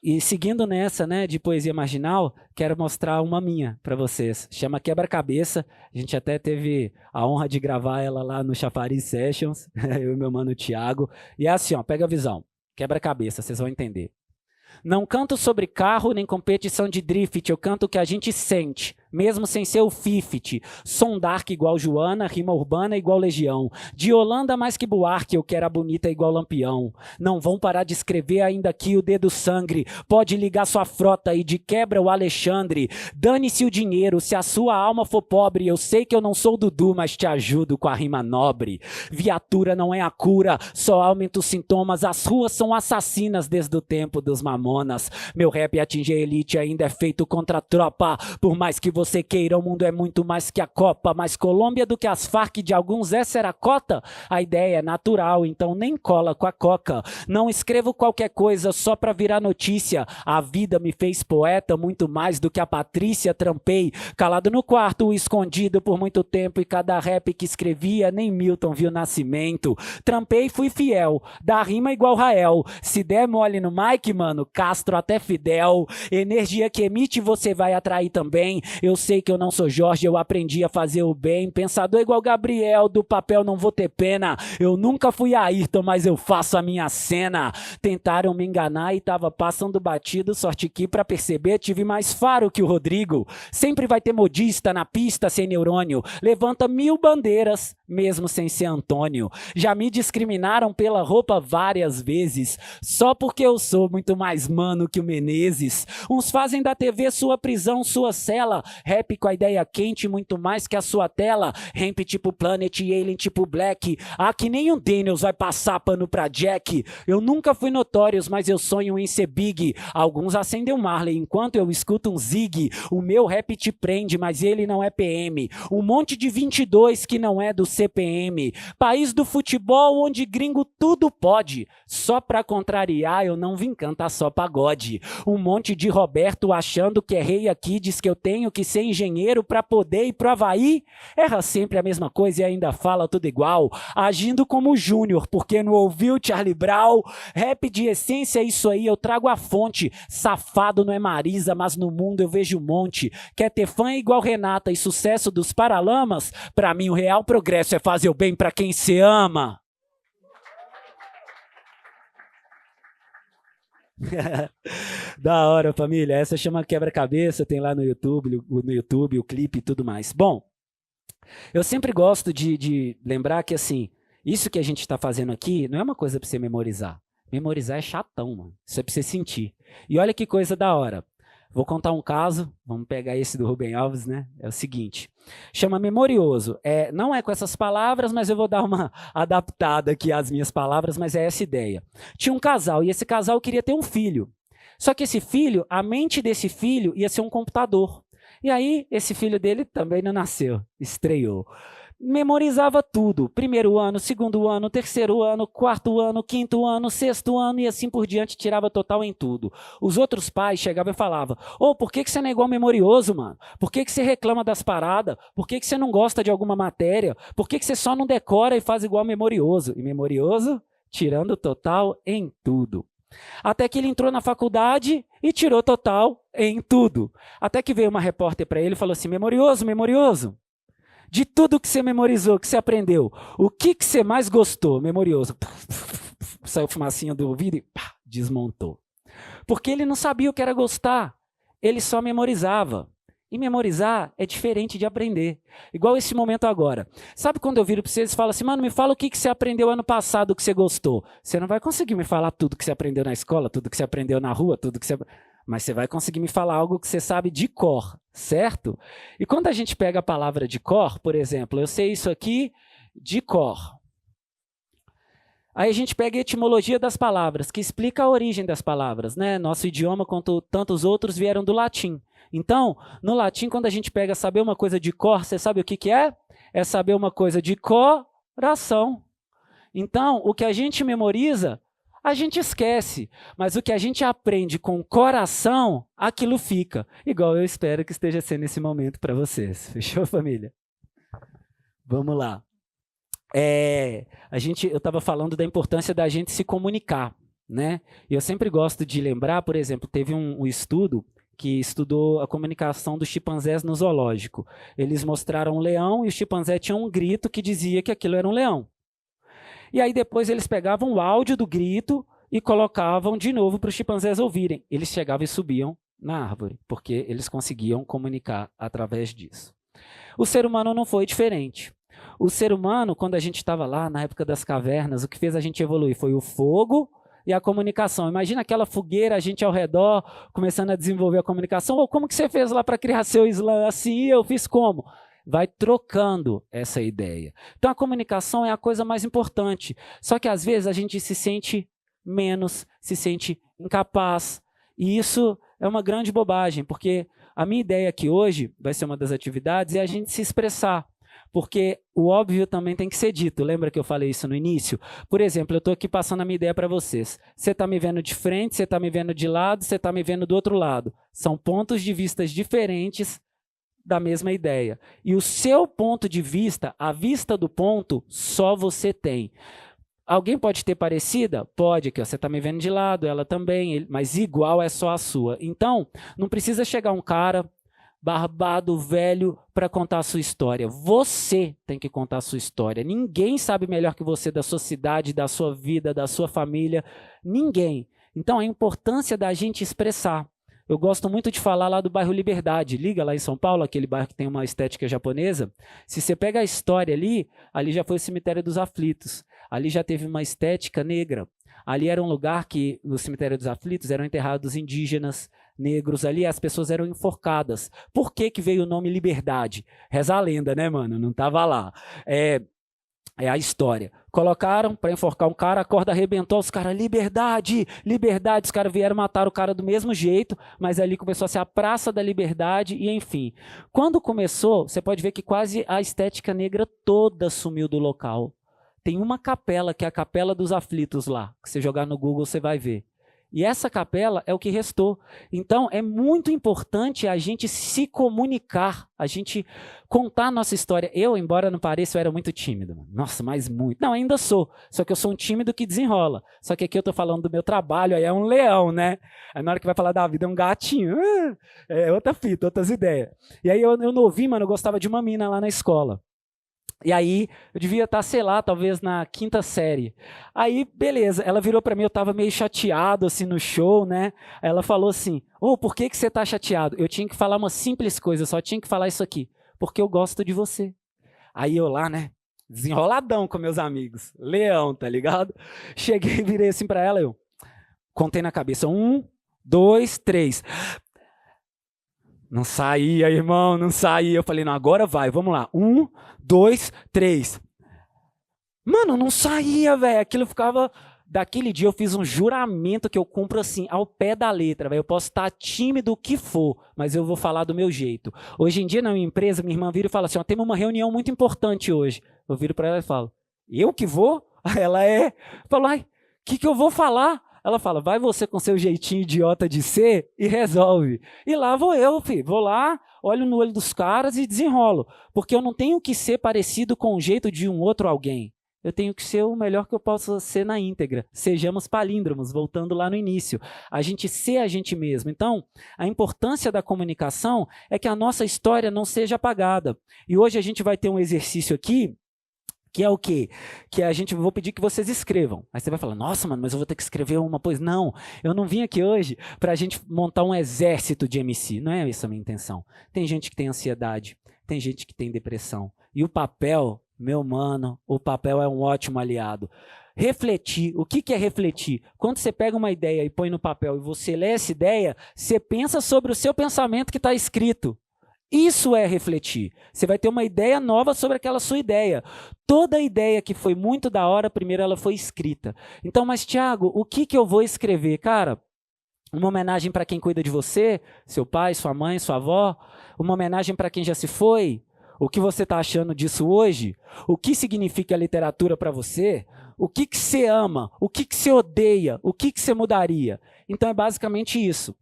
E seguindo nessa, né, de poesia marginal, quero mostrar uma minha para vocês. Chama Quebra-Cabeça. A gente até teve a honra de gravar ela lá no Chafariz Sessions, eu e meu mano Thiago. E é assim, ó, pega a visão. Quebra-cabeça, vocês vão entender. Não canto sobre carro nem competição de drift, eu canto o que a gente sente, mesmo sem ser o Fifty. Som dark igual Joana, rima urbana igual Legião. De Holanda mais que Buarque, eu quero a bonita igual Lampião. Não vão parar de escrever ainda aqui o dedo sangre. Pode ligar sua frota e de quebra o Alexandre. Dane-se o dinheiro, se a sua alma for pobre. Eu sei que eu não sou Dudu, mas te ajudo com a rima nobre. Viatura não é a cura, só aumenta os sintomas. As ruas são assassinas desde o tempo dos mamonas. Meu rap atinge a elite, ainda é feito contra a tropa. Por mais que você queira, o mundo é muito mais que a Copa. Mais Colômbia do que as Farc de alguns, essa era a cota. A ideia é natural, então nem cola com a coca. Não escrevo qualquer coisa só pra virar notícia. A vida me fez poeta muito mais do que a Patrícia. Trampei calado no quarto, escondido por muito tempo. E cada rap que escrevia, nem Milton viu nascimento. Trampei e fui fiel, da rima igual Rael. Se der mole no mic, mano, Castro até Fidel. Energia que emite você vai atrair também. Eu sei que eu não sou Jorge, eu aprendi a fazer o bem. Pensador igual Gabriel, do papel não vou ter pena. Eu nunca fui Ayrton, mas eu faço a minha cena. Tentaram me enganar e tava passando batido. Sorte que pra perceber tive mais faro que o Rodrigo. Sempre vai ter modista na pista sem neurônio. Levanta 1000 bandeiras, mesmo sem ser Antônio. Já me discriminaram pela roupa várias vezes, só porque eu sou muito mais mano que o Menezes. Uns fazem da TV sua prisão, sua cela. Rap com a ideia quente, muito mais que a sua tela. Ramp tipo Planet e Alien tipo Black. Ah, que nem um Daniels vai passar pano pra Jack. Eu nunca fui Notorious, mas eu sonho em ser big. Alguns acendem um Marley enquanto eu escuto um Zig. O meu rap te prende, mas ele não é PM. Um monte de 22 que não é do CPM. País do futebol onde gringo tudo pode. Só pra contrariar eu não vim cantar só pagode. Um monte de Roberto achando que é rei aqui, diz que eu tenho que ser engenheiro para poder ir pro Havaí? Erra sempre a mesma coisa e ainda fala tudo igual, agindo como Júnior, porque não ouviu Charlie Brown. Rap de essência é isso aí, eu trago a fonte. Safado não é Marisa, mas no mundo eu vejo um monte. Quer ter fã igual Renata e sucesso dos Paralamas? Pra mim o real progresso é fazer o bem pra quem se ama. Da hora, família. Essa chama Quebra-Cabeça, tem lá no YouTube o clipe e tudo mais. Bom, eu sempre gosto de lembrar que, assim, isso que a gente está fazendo aqui não é uma coisa para você memorizar. Memorizar é chatão, mano. Isso é para você sentir. E olha que coisa da hora. Vou contar um caso, vamos pegar esse do Rubem Alves, né? É o seguinte, chama Memorioso. Não é com essas palavras, mas eu vou dar uma adaptada aqui às minhas palavras, mas é essa ideia. Tinha um casal, e esse casal queria ter um filho. Só que esse filho, a mente desse filho ia ser um computador. E aí, esse filho dele também não nasceu, estreou. Memorizava tudo, primeiro ano, segundo ano, terceiro ano, quarto ano, quinto ano, sexto ano e assim por diante, tirava total em tudo. Os outros pais chegavam e falavam, por que você não é igual Memorioso, mano? Por que você reclama das paradas? Por que você não gosta de alguma matéria? Por que você só não decora e faz igual Memorioso? E Memorioso, tirando total em tudo. Até que ele entrou na faculdade e tirou total em tudo. Até que veio uma repórter para ele e falou assim, Memorioso, de tudo que você memorizou, que você aprendeu, o que você mais gostou? Memorioso. Saiu fumacinha do ouvido e desmontou. Porque ele não sabia o que era gostar, ele só memorizava. E memorizar é diferente de aprender. Igual esse momento agora. Sabe quando eu viro para vocês e falo assim, mano, me fala o que você aprendeu ano passado que você gostou. Você não vai conseguir me falar tudo que você aprendeu na escola, tudo que você aprendeu na rua, tudo que você... Mas você vai conseguir me falar algo que você sabe de cor, certo? E quando a gente pega a palavra de cor, por exemplo, eu sei isso aqui de cor. Aí a gente pega a etimologia das palavras, que explica a origem das palavras, né? Nosso idioma, quanto tantos outros, vieram do latim. Então, no latim, quando a gente pega saber uma coisa de cor, você sabe o que é? É saber uma coisa de coração. Então, o que a gente memoriza, a gente esquece, mas o que a gente aprende com o coração, aquilo fica. Igual eu espero que esteja sendo esse momento para vocês. Fechou, família? Vamos lá. Eu estava falando da importância da gente se comunicar, né? E eu sempre gosto de lembrar, por exemplo, teve um estudo que estudou a comunicação dos chimpanzés no zoológico. Eles mostraram um leão e o chimpanzé tinha um grito que dizia que aquilo era um leão. E aí depois eles pegavam o áudio do grito e colocavam de novo para os chimpanzés ouvirem. Eles chegavam e subiam na árvore, porque eles conseguiam comunicar através disso. O ser humano não foi diferente. O ser humano, quando a gente estava lá na época das cavernas, o que fez a gente evoluir foi o fogo e a comunicação. Imagina aquela fogueira, a gente ao redor, começando a desenvolver a comunicação. Ou como que você fez lá para criar seu Islã? Assim, eu fiz como? Vai trocando essa ideia. Então a comunicação é a coisa mais importante. Só que às vezes a gente se sente menos, se sente incapaz. E isso é uma grande bobagem, porque a minha ideia aqui hoje, vai ser uma das atividades, é a gente se expressar. Porque o óbvio também tem que ser dito. Lembra que eu falei isso no início? Por exemplo, eu estou aqui passando a minha ideia para vocês. Você está me vendo de frente, você está me vendo de lado, você está me vendo do outro lado. São pontos de vista diferentes da mesma ideia. E o seu ponto de vista, a vista do ponto, só você tem. Alguém pode ter parecida? Pode, que você está me vendo de lado, ela também, mas igual é só a sua. Então, não precisa chegar um cara barbado, velho, para contar a sua história. Você tem que contar a sua história. Ninguém sabe melhor que você da sua cidade, da sua vida, da sua família. Ninguém. Então, a importância da gente expressar. Eu gosto muito de falar lá do bairro Liberdade. Liga lá em São Paulo, aquele bairro que tem uma estética japonesa. Se você pega a história ali já foi o cemitério dos aflitos. Ali já teve uma estética negra. Ali era um lugar que, no cemitério dos aflitos, eram enterrados indígenas, negros. Ali as pessoas eram enforcadas. Por que veio o nome Liberdade? Reza a lenda, né, mano? Não estava lá. É a história. Colocaram para enforcar um cara, a corda arrebentou, os caras, liberdade, liberdade. Os caras vieram matar o cara do mesmo jeito, mas ali começou a ser a Praça da Liberdade e enfim. Quando começou, você pode ver que quase a estética negra toda sumiu do local. Tem uma capela, que é a Capela dos Aflitos lá, que você jogar no Google você vai ver. E essa capela é o que restou. Então, é muito importante a gente se comunicar, a gente contar a nossa história. Eu, embora não pareça, eu era muito tímido. Nossa, mas muito. Não, ainda sou. Só que eu sou um tímido que desenrola. Só que aqui eu tô falando do meu trabalho, aí é um leão, né? Aí na hora que vai falar da vida é um gatinho. É outra fita, outras ideias. E aí eu novinho, mano, eu gostava de uma mina lá na escola. E aí, eu devia estar, sei lá, talvez na 5ª série. Aí, beleza, ela virou para mim, eu estava meio chateado, assim, no show, né? Aí ela falou assim, por que você tá chateado? Eu tinha que falar uma simples coisa, eu só tinha que falar isso aqui. Porque eu gosto de você. Aí eu lá, né? Desenroladão com meus amigos. Leão, tá ligado? Cheguei e virei assim para ela, eu contei na cabeça, 1, 2, 3... Não saía, irmão, não saía. Eu falei, não, agora vai, vamos lá. 1, 2, 3. Mano, não saía, velho. Aquilo ficava... Daquele dia eu fiz um juramento que eu cumpro assim, ao pé da letra, velho. Eu posso estar tímido o que for, mas eu vou falar do meu jeito. Hoje em dia, na minha empresa, minha irmã vira e fala assim, temos uma reunião muito importante hoje. Eu viro para ela e falo, eu que vou? Aí ela é. Eu falo, o que eu vou falar? Ela fala, vai você com seu jeitinho idiota de ser e resolve. E lá vou eu, filho. Vou lá, olho no olho dos caras e desenrolo. Porque eu não tenho que ser parecido com o jeito de um outro alguém. Eu tenho que ser o melhor que eu possa ser na íntegra. Sejamos palíndromos, voltando lá no início. A gente ser a gente mesmo. Então, a importância da comunicação é que a nossa história não seja apagada. E hoje a gente vai ter um exercício aqui, que é o quê? Que vou pedir que vocês escrevam. Aí você vai falar, nossa, mano, mas eu vou ter que escrever uma coisa. Não, eu não vim aqui hoje para a gente montar um exército de MC. Não é essa a minha intenção. Tem gente que tem ansiedade, tem gente que tem depressão. E o papel, meu mano, o papel é um ótimo aliado. Refletir. O que é refletir? Quando você pega uma ideia e põe no papel e você lê essa ideia, você pensa sobre o seu pensamento que está escrito. Isso é refletir. Você vai ter uma ideia nova sobre aquela sua ideia. Toda ideia que foi muito da hora, primeiro ela foi escrita. Então, mas Thiago, o que eu vou escrever? Cara, uma homenagem para quem cuida de você, seu pai, sua mãe, sua avó. Uma homenagem para quem já se foi. O que você está achando disso hoje? O que significa a literatura para você? O que você ama? O que você odeia? O que você mudaria? Então, é basicamente isso.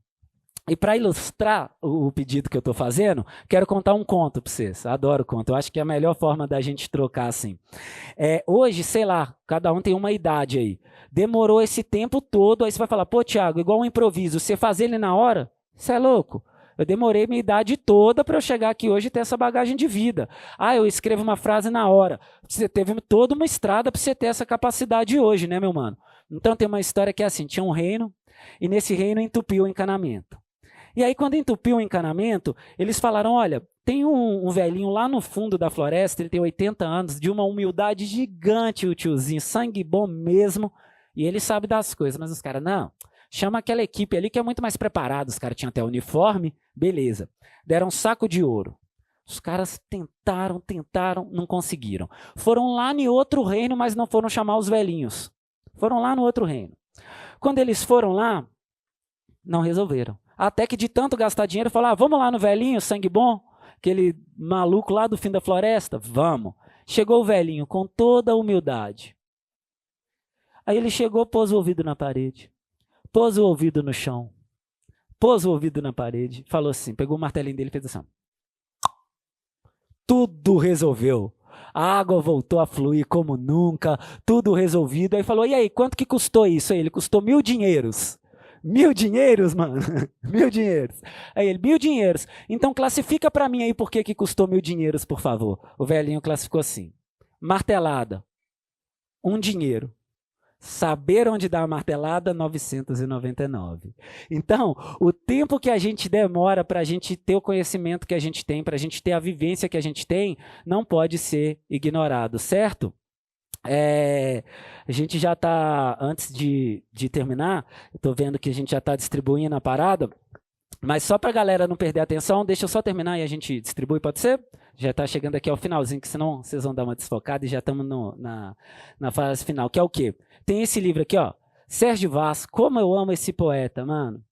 E para ilustrar o pedido que eu estou fazendo, quero contar um conto para vocês. Adoro conto. Eu acho que é a melhor forma da gente trocar assim. Hoje, sei lá, cada um tem uma idade aí. Demorou esse tempo todo, aí você vai falar, pô, Thiago, igual um improviso, você fazer ele na hora? Você é louco? Eu demorei minha idade toda para eu chegar aqui hoje e ter essa bagagem de vida. Eu escrevo uma frase na hora. Você teve toda uma estrada para você ter essa capacidade hoje, né, meu mano? Então tem uma história que é assim, tinha um reino, e nesse reino entupiu o encanamento. E aí, quando entupiu o encanamento, eles falaram, olha, tem um velhinho lá no fundo da floresta, ele tem 80 anos, de uma humildade gigante, o tiozinho, sangue bom mesmo, e ele sabe das coisas. Mas os caras, não, chama aquela equipe ali que é muito mais preparada, os caras tinham até uniforme, beleza. Deram um saco de ouro. Os caras tentaram, não conseguiram. Foram lá em outro reino, mas não foram chamar os velhinhos. Foram lá no outro reino. Quando eles foram lá, não resolveram. Até que de tanto gastar dinheiro, falaram, vamos lá no velhinho, sangue bom, aquele maluco lá do fim da floresta, vamos. Chegou o velhinho com toda a humildade. Aí ele chegou, pôs o ouvido na parede, pôs o ouvido no chão, pôs o ouvido na parede, falou assim, pegou o martelinho dele e fez assim. Tudo resolveu. A água voltou a fluir como nunca, tudo resolvido. Aí falou, e aí, quanto que custou isso? Aí ele custou 1.000 dinheiros. 1.000 dinheiros, mano? 1.000 dinheiros. Aí ele, 1.000 dinheiros. Então classifica para mim aí por que custou 1.000 dinheiros, por favor. O velhinho classificou assim. Martelada, 1 dinheiro. Saber onde dar a martelada, 999. Então, o tempo que a gente demora para a gente ter o conhecimento que a gente tem, para a gente ter a vivência que a gente tem, não pode ser ignorado, certo? A gente já está, antes de terminar, estou vendo que a gente já está distribuindo a parada, mas só para a galera não perder a atenção, deixa eu só terminar e a gente distribui, pode ser? Já está chegando aqui ao finalzinho, que senão vocês vão dar uma desfocada e já estamos na fase final, que é o quê? Tem esse livro aqui, ó, Sérgio Vaz, como eu amo esse poeta, mano.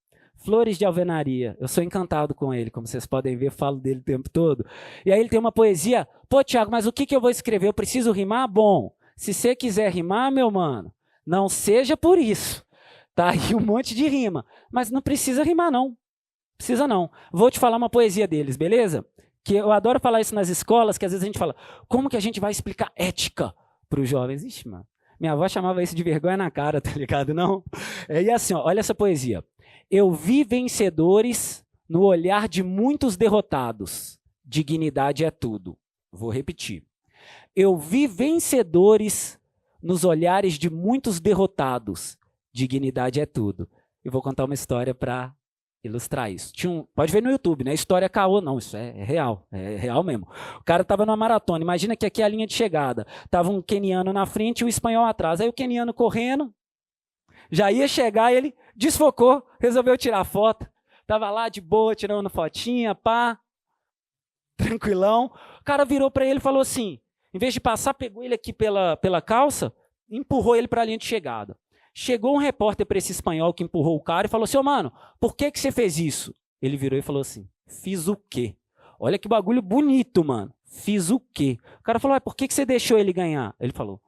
Flores de Alvenaria, eu sou encantado com ele, como vocês podem ver, falo dele o tempo todo. E aí ele tem uma poesia, pô, Thiago, mas o que eu vou escrever? Eu preciso rimar? Bom, se você quiser rimar, meu mano, não seja por isso. Tá aí um monte de rima, mas não precisa rimar, não. Precisa não. Vou te falar uma poesia deles, beleza? Que eu adoro falar isso nas escolas, que às vezes a gente fala, como que a gente vai explicar ética para os jovens? Ixi, mano, minha avó chamava isso de vergonha na cara, tá ligado? Não? E assim, ó, olha essa poesia. Eu vi vencedores no olhar de muitos derrotados. Dignidade é tudo. Vou repetir. Eu vi vencedores nos olhares de muitos derrotados. Dignidade é tudo. Eu vou contar uma história para ilustrar isso. Pode ver no YouTube, não é história caô, não. Isso é real mesmo. O cara estava numa maratona. Imagina que aqui é a linha de chegada. Tava um queniano na frente e o espanhol atrás. Aí o queniano correndo, já ia chegar, ele desfocou, resolveu tirar foto. Tava lá de boa, tirando fotinha, pá, tranquilão. O cara virou para ele e falou assim, em vez de passar, pegou ele aqui pela calça, empurrou ele para a linha de chegada. Chegou um repórter para esse espanhol que empurrou o cara e falou assim, ô mano, por que você fez isso? Ele virou e falou assim, fiz o quê? Olha que bagulho bonito, mano. Fiz o quê? O cara falou, por que você deixou ele ganhar? Ele falou,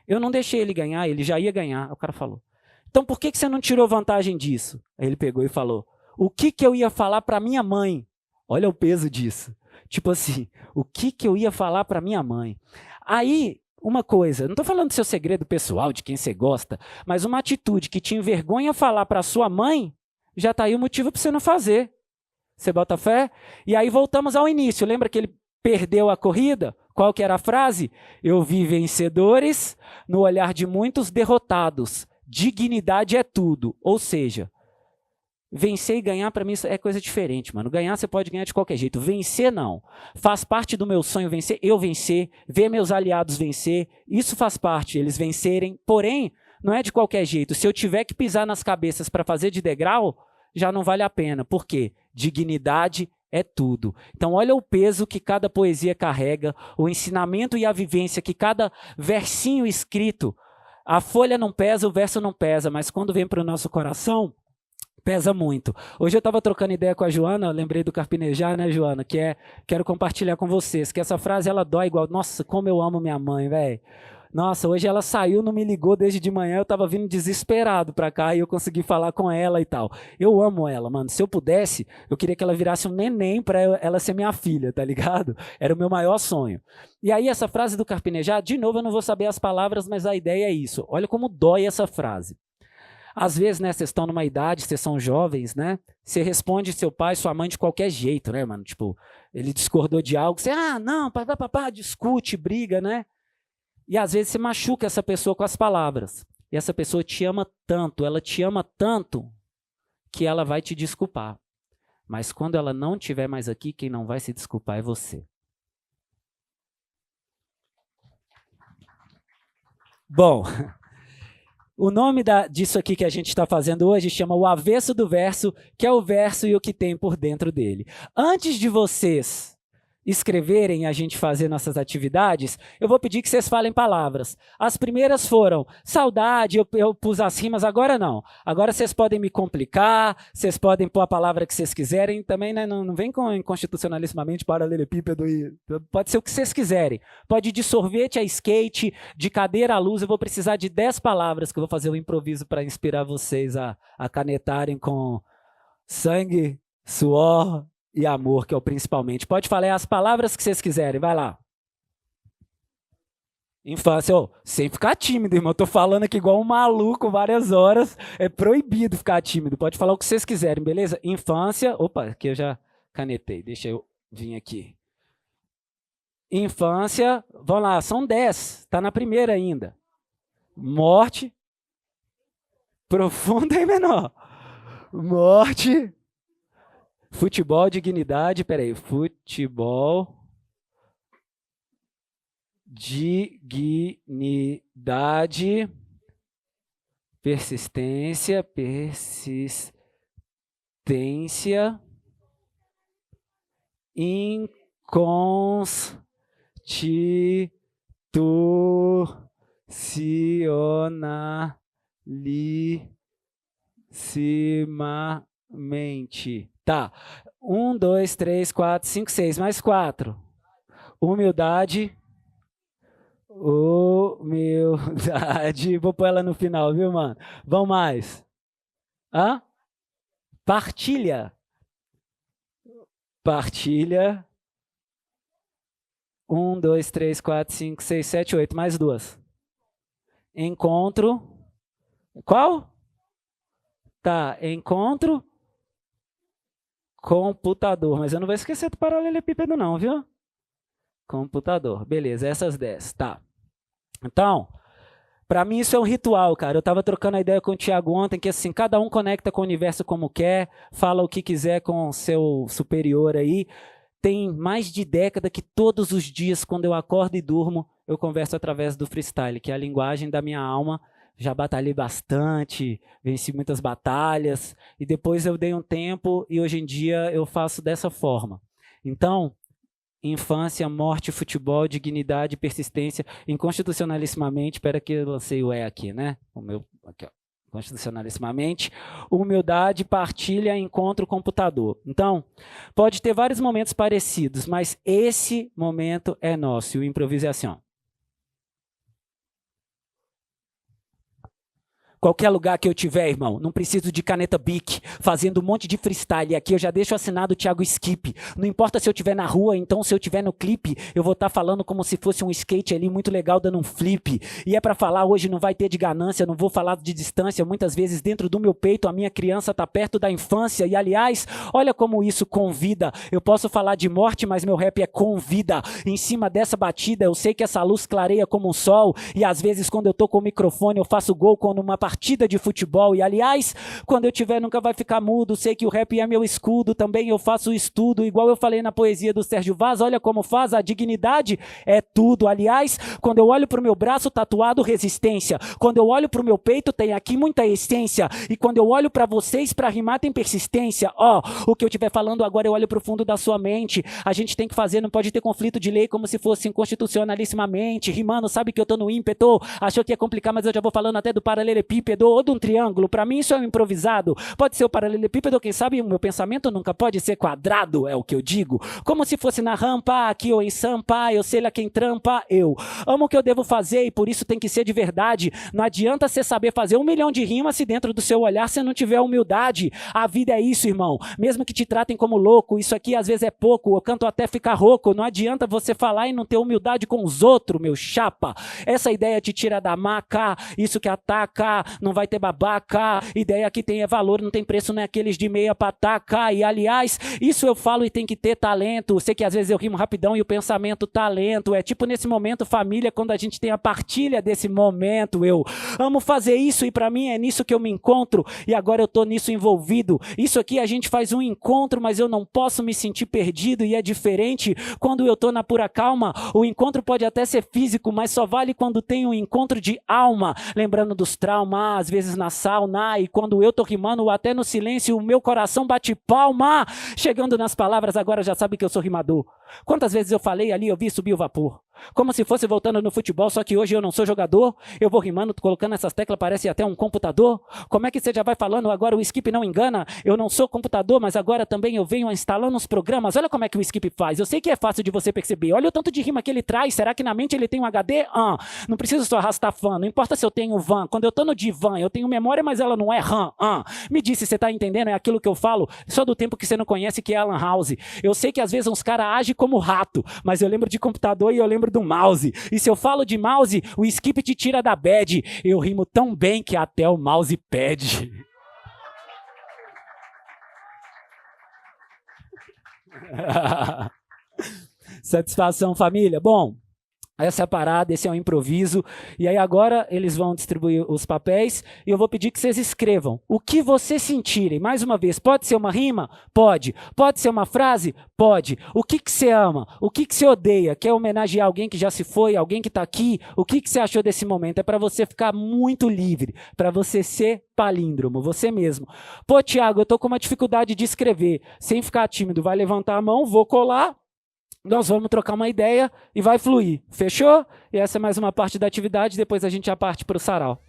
eu não deixei ele ganhar, ele já ia ganhar. O cara falou, então por que você não tirou vantagem disso? Aí ele pegou e falou, o que eu ia falar para minha mãe? Olha o peso disso. Tipo assim, o que eu ia falar para minha mãe? Aí, uma coisa, não estou falando do seu segredo pessoal, de quem você gosta, mas uma atitude que te envergonha falar para sua mãe, já está aí o motivo para você não fazer. Você bota fé? E aí voltamos ao início. Lembra que ele perdeu a corrida? Qual que era a frase? Eu vi vencedores no olhar de muitos derrotados. Dignidade é tudo. Ou seja, vencer e ganhar, para mim, é coisa diferente, mano. Ganhar, você pode ganhar de qualquer jeito. Vencer, não. Faz parte do meu sonho vencer, eu vencer, ver meus aliados vencer. Isso faz parte, eles vencerem. Porém, não é de qualquer jeito. Se eu tiver que pisar nas cabeças para fazer de degrau, já não vale a pena. Por quê? Dignidade é tudo. Então, olha o peso que cada poesia carrega, o ensinamento e a vivência que cada versinho escrito, a folha não pesa, o verso não pesa, mas quando vem para o nosso coração, pesa muito. Hoje eu estava trocando ideia com a Joana, lembrei do Carpinejar, né, Joana? Quero compartilhar com vocês, que essa frase ela dói igual. Nossa, como eu amo minha mãe, velho. Nossa, hoje ela saiu, não me ligou desde de manhã, eu estava vindo desesperado para cá e eu consegui falar com ela e tal. Eu amo ela, mano. Se eu pudesse, eu queria que ela virasse um neném para ela ser minha filha, tá ligado? Era o meu maior sonho. E aí essa frase do Carpinejar, de novo eu não vou saber as palavras, mas a ideia é isso. Olha como dói essa frase. Às vezes, né, vocês estão numa idade, vocês são jovens, né? Você responde seu pai, sua mãe de qualquer jeito, né, mano? Tipo, ele discordou de algo, você, não, papá, discute, briga, né? E às vezes você machuca essa pessoa com as palavras. E essa pessoa te ama tanto, ela te ama tanto, que ela vai te desculpar. Mas quando ela não estiver mais aqui, quem não vai se desculpar é você. Bom, o nome disso aqui que a gente está fazendo hoje chama o avesso do verso, que é o verso e o que tem por dentro dele. Antes de vocês escreverem e a gente fazer nossas atividades, eu vou pedir que vocês falem palavras. As primeiras foram saudade, eu pus as rimas, agora não. Agora vocês podem me complicar, vocês podem pôr a palavra que vocês quiserem, também né, não vem com inconstitucionalissimamente paralelepípedo, pode ser o que vocês quiserem. Pode ir de sorvete a skate, de cadeira à luz, eu vou precisar de 10 palavras que eu vou fazer um improviso para inspirar vocês a canetarem com sangue, suor e amor, que é o principalmente. Pode falar as palavras que vocês quiserem, vai lá. Infância, sem ficar tímido, irmão. Eu tô falando aqui igual um maluco várias horas. É proibido ficar tímido. Pode falar o que vocês quiserem, beleza? Infância, opa, aqui eu já canetei. Deixa eu vir aqui. Infância, vamos lá, são 10. Tá na primeira ainda. Morte. Profunda e menor. Morte. Futebol, dignidade, peraí, futebol, dignidade, persistência, inconstitucionalissimamente. Tá. 1, 2, 3, 4, 5, 6. Mais 4. Humildade. Humildade. Vou pôr ela no final, viu, mano? Vamos mais. Hã? Partilha. Partilha. 1, 2, 3, 4, 5, 6, 7, 8. Mais duas. Encontro. Qual? Tá, encontro. Computador. Mas eu não vou esquecer do paralelepípedo não, viu? Computador. Beleza, essas 10. Tá. Então, para mim isso é um ritual, cara. Eu estava trocando a ideia com o Thiago ontem, que assim, cada um conecta com o universo como quer, fala o que quiser com o seu superior aí. Tem mais de década que todos os dias, quando eu acordo e durmo, eu converso através do freestyle, que é a linguagem da minha alma. Já batalhei bastante, venci muitas batalhas, e depois eu dei um tempo e hoje em dia eu faço dessa forma. Então, infância, morte, futebol, dignidade, persistência, inconstitucionalissimamente, espera que eu lancei o E aqui, né? O meu, aqui, ó. Constitucionalissimamente, humildade, partilha, encontro, computador. Então, pode ter vários momentos parecidos, mas esse momento é nosso, e o improviso é assim, ó. Qualquer lugar que eu tiver, irmão, não preciso de caneta Bic, fazendo um monte de freestyle. Aqui eu já deixo assinado o Thiago Skip. Não importa se eu estiver na rua, então se eu estiver no clipe, eu vou estar falando como se fosse um skate ali muito legal, dando um flip. E é para falar hoje, não vai ter de ganância, não vou falar de distância. Muitas vezes dentro do meu peito a minha criança está perto da infância. E aliás, olha como isso convida. Eu posso falar de morte, mas meu rap é com vida. Em cima dessa batida, eu sei que essa luz clareia como um sol. E às vezes quando eu tô com o microfone, eu faço gol quando uma partida de futebol, e aliás, quando eu tiver nunca vai ficar mudo, sei que o rap é meu escudo, também eu faço estudo, igual eu falei na poesia do Sérgio Vaz, olha como faz, a dignidade é tudo, aliás, quando eu olho pro meu braço tatuado, resistência, quando eu olho pro meu peito, tem aqui muita essência, e quando eu olho pra vocês, pra rimar tem persistência, ó, o que eu estiver falando agora eu olho pro fundo da sua mente, a gente tem que fazer, não pode ter conflito de lei como se fosse inconstitucionalissimamente, rimando, sabe que eu tô no ímpeto, achou que ia complicar, mas eu já vou falando até do paralelepípedo, ou de um triângulo, para mim isso é um improvisado, pode ser o paralelepípedo, quem sabe o meu pensamento nunca pode ser quadrado, é o que eu digo, como se fosse na rampa, aqui ou em Sampa, eu sei lá quem trampa, eu amo o que eu devo fazer e por isso tem que ser de verdade, não adianta você saber fazer 1 milhão de rimas se dentro do seu olhar você não tiver humildade, a vida é isso, irmão, mesmo que te tratem como louco, isso aqui às vezes é pouco, eu canto até ficar rouco, não adianta você falar e não ter humildade com os outros, meu chapa, essa ideia te tira da maca, isso que ataca, não vai ter babaca, ideia que tem é valor, não tem preço, não é aqueles de meia pataca, e aliás, isso eu falo e tem que ter talento, sei que às vezes eu rimo rapidão e o pensamento talento, é tipo nesse momento família, quando a gente tem a partilha desse momento, eu amo fazer isso e pra mim é nisso que eu me encontro, e agora eu tô nisso envolvido, isso aqui a gente faz um encontro, mas eu não posso me sentir perdido e é diferente quando eu tô na pura calma, o encontro pode até ser físico, mas só vale quando tem um encontro de alma, lembrando dos traumas, às vezes na sauna, e quando eu tô rimando, até no silêncio, o meu coração bate palma. Chegando nas palavras, agora já sabe que eu sou rimador. Quantas vezes eu falei ali, eu vi subir o vapor. Como se fosse voltando no futebol, só que hoje eu não sou jogador. Eu vou rimando, colocando essas teclas, parece até um computador. Como é que você já vai falando, agora o Skip não engana? Eu não sou computador, mas agora também eu venho instalando uns programas. Olha como é que o Skip faz. Eu sei que é fácil de você perceber. Olha o tanto de rima que ele traz. Será que na mente ele tem um HD? Não preciso só arrastar fã. Não importa se eu tenho van. Quando eu tô no divã, eu tenho memória, mas ela não é RAM. Me disse, você tá entendendo? É aquilo que eu falo só do tempo que você não conhece, que é Alan House. Eu sei que às vezes uns caras agem como rato, mas eu lembro de computador e eu lembro do mouse. E se eu falo de mouse, o Skip te tira da bad. Eu rimo tão bem que até o mouse pede. Satisfação, família? Bom, essa é a parada, esse é o improviso. E aí agora eles vão distribuir os papéis e eu vou pedir que vocês escrevam o que vocês sentirem. Mais uma vez, pode ser uma rima? Pode. Pode ser uma frase? Pode. O que você ama? O que você odeia? Quer homenagear alguém que já se foi? Alguém que está aqui? O que você achou desse momento? É para você ficar muito livre, para você ser palíndromo, você mesmo. Pô, Thiago, eu tô com uma dificuldade de escrever. Sem ficar tímido, vai levantar a mão, vou colar. Nós vamos trocar uma ideia e vai fluir. Fechou? E essa é mais uma parte da atividade, depois a gente já parte para o sarau.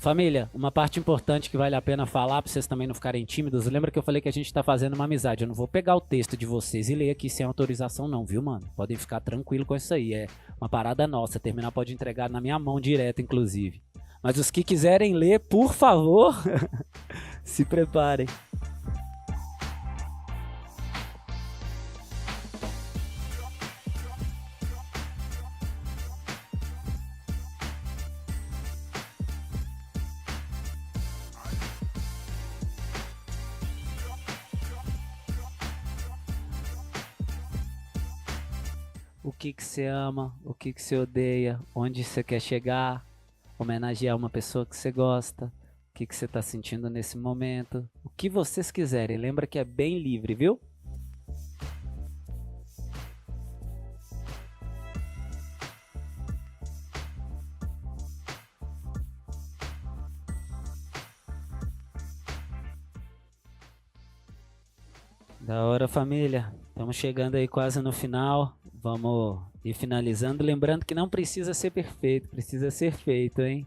Família, uma parte importante que vale a pena falar para vocês também não ficarem tímidos. Lembra que eu falei que a gente está fazendo uma amizade. Eu não vou pegar o texto de vocês e ler aqui sem autorização não, viu, mano? Podem ficar tranquilo com isso aí. É uma parada nossa. Terminar pode entregar na minha mão direto, inclusive. Mas os que quiserem ler, por favor, se preparem. O que você ama, o que você odeia, onde você quer chegar, homenagear uma pessoa que você gosta, o que você está sentindo nesse momento, o que vocês quiserem. Lembra que é bem livre, viu? Da hora, família. Estamos chegando aí quase no final. Vamos ir finalizando. Lembrando que não precisa ser perfeito, precisa ser feito, hein?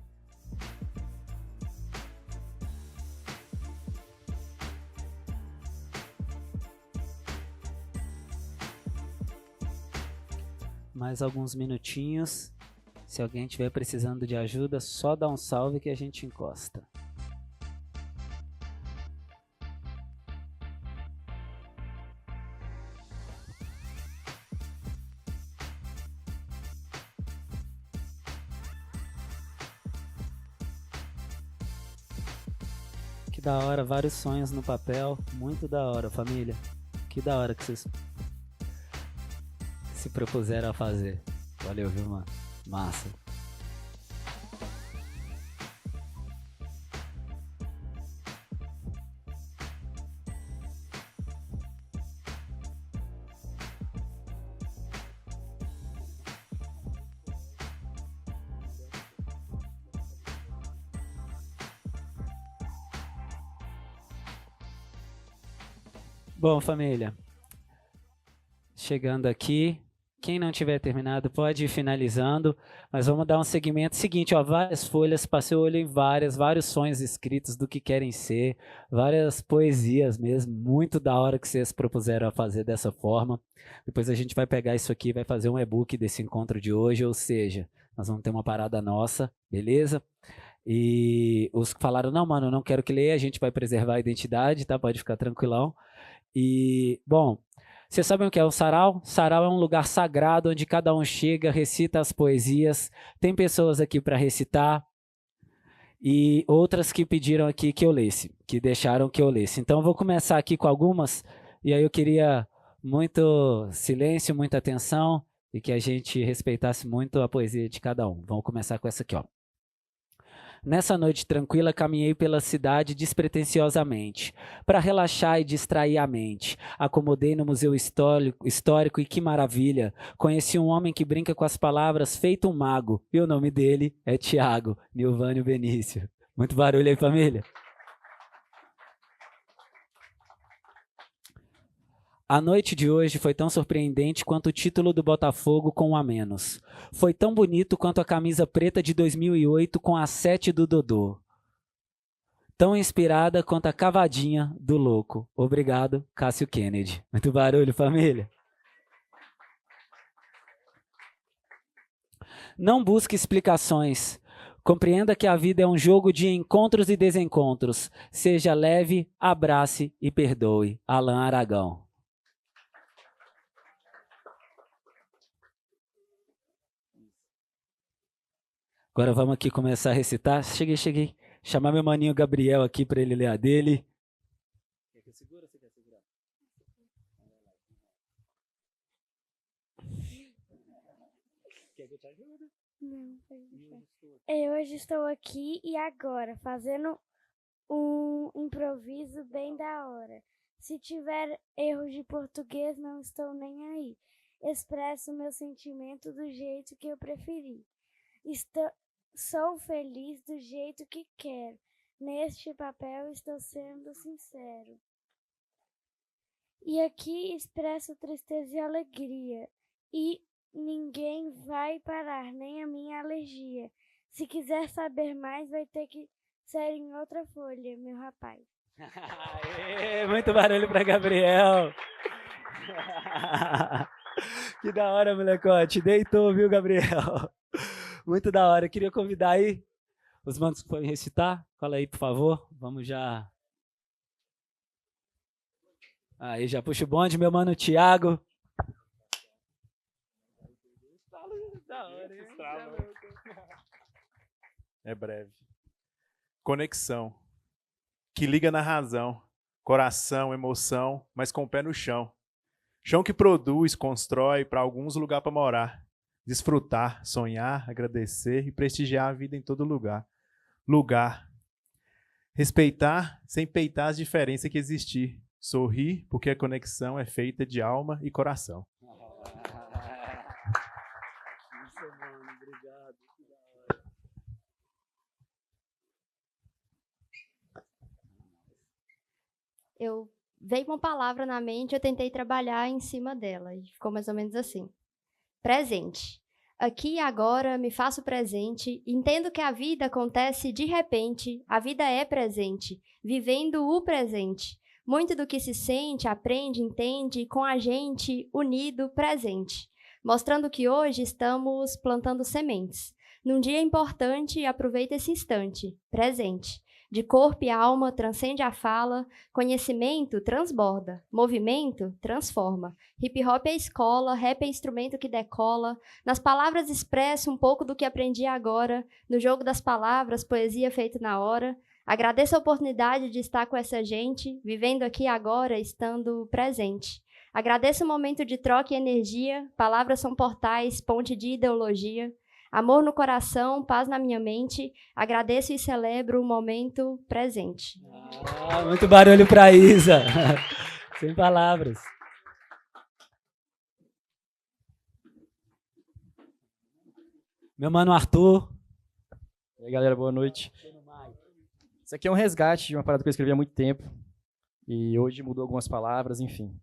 Mais alguns minutinhos. Se alguém estiver precisando de ajuda, só dá um salve que a gente encosta. Que da hora, vários sonhos no papel. Muito da hora, família. Que da hora que vocês se propuseram a fazer. Valeu, viu, mano? Massa. Bom, família, chegando aqui, quem não tiver terminado pode ir finalizando, mas vamos dar um segmento seguinte, ó, várias folhas, passei o olho em vários sonhos escritos do que querem ser, várias poesias mesmo, muito da hora que vocês propuseram a fazer dessa forma. Depois a gente vai pegar isso aqui e vai fazer um e-book desse encontro de hoje, ou seja, nós vamos ter uma parada nossa, beleza? E os que falaram, não, mano, eu não quero que leia, a gente vai preservar a identidade, tá? Pode ficar tranquilão. E, bom, vocês sabem o que é o sarau? Sarau é um lugar sagrado onde cada um chega, recita as poesias. Tem pessoas aqui para recitar e outras que pediram aqui que eu lesse, que deixaram que eu lesse. Então, eu vou começar aqui com algumas e aí eu queria muito silêncio, muita atenção e que a gente respeitasse muito a poesia de cada um. Vamos começar com essa aqui, ó. Nessa noite tranquila, caminhei pela cidade despretensiosamente, para relaxar e distrair a mente. Acomodei no Museu Histórico e que maravilha! Conheci um homem que brinca com as palavras feito um mago, e o nome dele é Tiago Nilvânio Benício. Muito barulho aí, família! A noite de hoje foi tão surpreendente quanto o título do Botafogo com um a menos. Foi tão bonito quanto a camisa preta de 2008 com a 7 do Dodô. Tão inspirada quanto a cavadinha do louco. Obrigado, Cássio Kennedy. Muito barulho, família. Não busque explicações. Compreenda que a vida é um jogo de encontros e desencontros. Seja leve, abrace e perdoe. Alain Aragão. Agora vamos aqui começar a recitar. Cheguei. Chamar meu maninho Gabriel aqui para ele ler a dele. Quer que eu segure ou você quer segurar? Quer que eu te ajude? Não, eu hoje estou aqui e agora, fazendo um improviso bem da hora. Se tiver erros de português, não estou nem aí. Expresso meu sentimento do jeito que eu preferi. Sou feliz do jeito que quero. Neste papel estou sendo sincero. E aqui expresso tristeza e alegria. E ninguém vai parar, nem a minha alergia. Se quiser saber mais, vai ter que ser em outra folha, meu rapaz. Aê, muito barulho para Gabriel. Que da hora, molecote. Deitou, viu, Gabriel? Muito da hora. Queria convidar aí os manos que forem recitar. Fala aí, por favor. Vamos já. Aí, já puxa o bonde, meu mano Thiago. É breve. Conexão. Que liga na razão. Coração, emoção, mas com o pé no chão. Chão que produz, constrói, para alguns lugar para morar. Desfrutar, sonhar, agradecer e prestigiar a vida em todo lugar. Lugar. Respeitar sem peitar as diferenças que existir. Sorrir porque a conexão é feita de alma e coração. Isso, mano. Obrigado. Veio uma palavra na mente, eu tentei trabalhar em cima dela e ficou mais ou menos assim. Presente. Aqui e agora me faço presente, entendo que a vida acontece de repente, a vida é presente, vivendo o presente. Muito do que se sente, aprende, entende, com a gente, unido, presente. Mostrando que hoje estamos plantando sementes. Num dia importante, aproveita esse instante, presente. De corpo e alma, transcende a fala, conhecimento transborda, movimento transforma. Hip hop é escola, rap é instrumento que decola, nas palavras expresso um pouco do que aprendi agora, no jogo das palavras, poesia feita na hora. Agradeço a oportunidade de estar com essa gente, vivendo aqui agora, estando presente. Agradeço o momento de troca e energia, palavras são portais, ponte de ideologia. Amor no coração, paz na minha mente, agradeço e celebro o momento presente. Muito barulho para Isa. Sem palavras. Meu mano Arthur. E aí, galera, boa noite. Isso aqui é um resgate de uma parada que eu escrevi há muito tempo. E hoje mudou algumas palavras, enfim.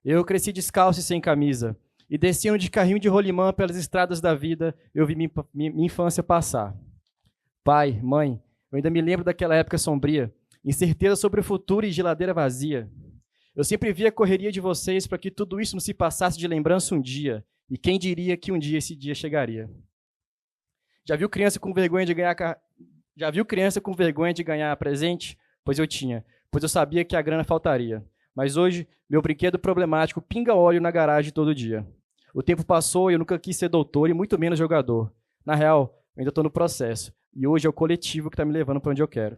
Eu cresci descalço e sem camisa. E desciam de carrinho de rolimã pelas estradas da vida, eu vi minha infância passar. Pai, mãe, eu ainda me lembro daquela época sombria, incerteza sobre o futuro e geladeira vazia. Eu sempre via a correria de vocês para que tudo isso não se passasse de lembrança um dia, e quem diria que um dia esse dia chegaria. Já viu criança com vergonha de ganhar presente? Pois eu tinha, pois eu sabia que a grana faltaria. Mas hoje, meu brinquedo problemático pinga óleo na garagem todo dia. O tempo passou e eu nunca quis ser doutor e muito menos jogador. Na real, eu ainda estou no processo. E hoje é o coletivo que está me levando para onde eu quero.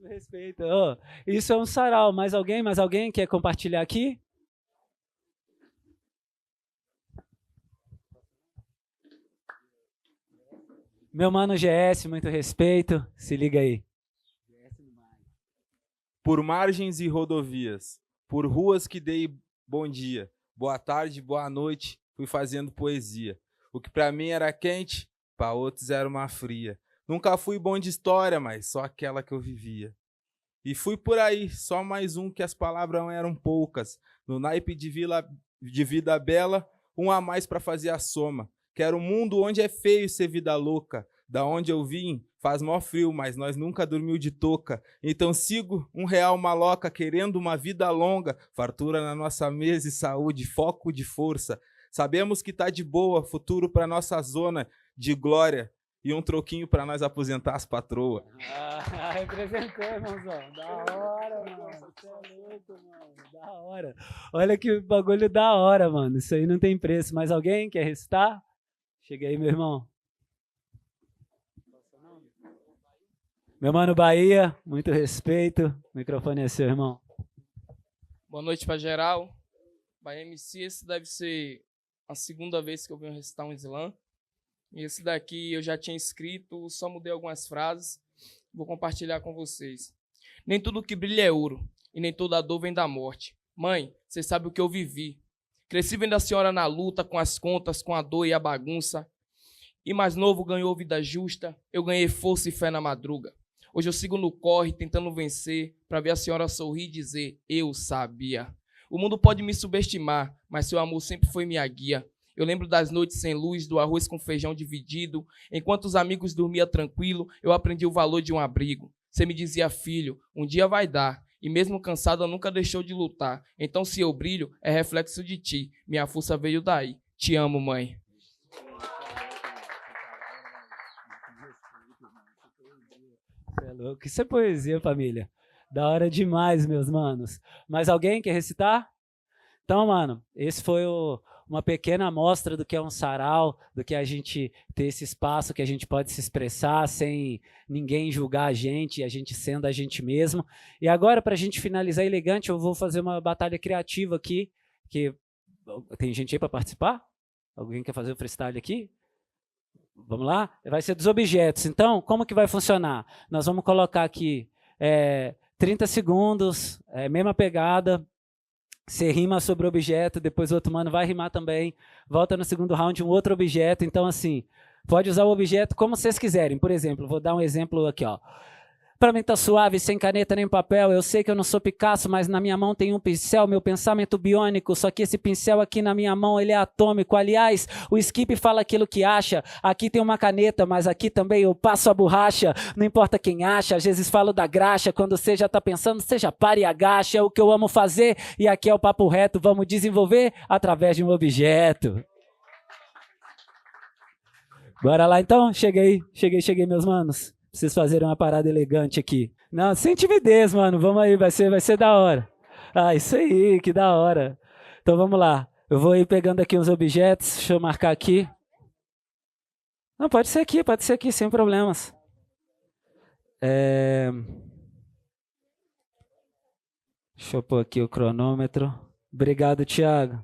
Respeito. Oh, isso é um sarau. Mais alguém quer compartilhar aqui? Meu mano GS, muito respeito. Se liga aí. Por margens e rodovias, por ruas que dei bom dia, boa tarde, boa noite, fui fazendo poesia. O que pra mim era quente, pra outros era uma fria. Nunca fui bom de história, mas só aquela que eu vivia. E fui por aí, só mais um que as palavras eram poucas. No naipe de vida bela, um a mais pra fazer a soma. Quero um mundo onde é feio ser vida louca. Da onde eu vim, faz mó frio, mas nós nunca dormiu de touca. Então sigo R$1 maloca, querendo uma vida longa, fartura na nossa mesa e saúde, foco de força. Sabemos que tá de boa, futuro pra nossa zona de glória e um troquinho pra nós aposentar as patroas. Representou, irmãozão. Da hora, mano. Você é louco, mano. Da hora. Olha que bagulho da hora, mano. Isso aí não tem preço. Mais alguém quer recitar? Chega aí, meu irmão. Meu mano Bahia, muito respeito. O microfone é seu, irmão. Boa noite para geral. Bahia MC, esse deve ser a segunda vez que eu venho recitar um slam. E esse daqui eu já tinha escrito, só mudei algumas frases. Vou compartilhar com vocês. Nem tudo que brilha é ouro, e nem toda dor vem da morte. Mãe, você sabe o que eu vivi. Cresci vendo a senhora na luta, com as contas, com a dor e a bagunça. E mais novo ganhou vida justa, eu ganhei força e fé na madruga. Hoje eu sigo no corre, tentando vencer, para ver a senhora sorrir e dizer, eu sabia. O mundo pode me subestimar, mas seu amor sempre foi minha guia. Eu lembro das noites sem luz, do arroz com feijão dividido. Enquanto os amigos dormiam tranquilo, eu aprendi o valor de um abrigo. Você me dizia, filho, um dia vai dar. E mesmo cansada, nunca deixou de lutar. Então, se eu brilho, é reflexo de ti. Minha força veio daí. Te amo, mãe. Você é louco. Isso é poesia, família. Da hora demais, meus manos. Mais alguém quer recitar? Então, mano, esse foi uma pequena amostra do que é um sarau, do que é a gente ter esse espaço que a gente pode se expressar sem ninguém julgar a gente sendo a gente mesmo. E agora, para a gente finalizar elegante, eu vou fazer uma batalha criativa aqui, que tem gente aí para participar? Alguém quer fazer o freestyle aqui? Vamos lá? Vai ser dos objetos. Então, como que vai funcionar? Nós vamos colocar aqui 30 segundos, mesma pegada. Você rima sobre o objeto, depois o outro mano vai rimar também. Volta no segundo round um outro objeto. Então, assim, pode usar o objeto como vocês quiserem. Por exemplo, vou dar um exemplo aqui, ó. Pra mim tá suave, sem caneta nem papel. Eu sei que eu não sou Picasso, mas na minha mão tem um pincel, meu pensamento biônico. Só que esse pincel aqui na minha mão, ele é atômico. Aliás, o Skip fala aquilo que acha. Aqui tem uma caneta, mas aqui também eu passo a borracha. Não importa quem acha, às vezes falo da graxa. Quando você já tá pensando, você já para e agacha. É o que eu amo fazer e aqui é o papo reto. Vamos desenvolver através de um objeto. Bora lá então? Cheguei, meus manos. Vocês fazerem uma parada elegante aqui. Não, sem timidez, mano. Vamos aí, vai ser da hora. Ah, isso aí, que da hora. Então vamos lá. Eu vou ir pegando aqui uns objetos. Deixa eu marcar aqui. Não, pode ser aqui, sem problemas. Deixa eu pôr aqui o cronômetro. Obrigado, Thiago.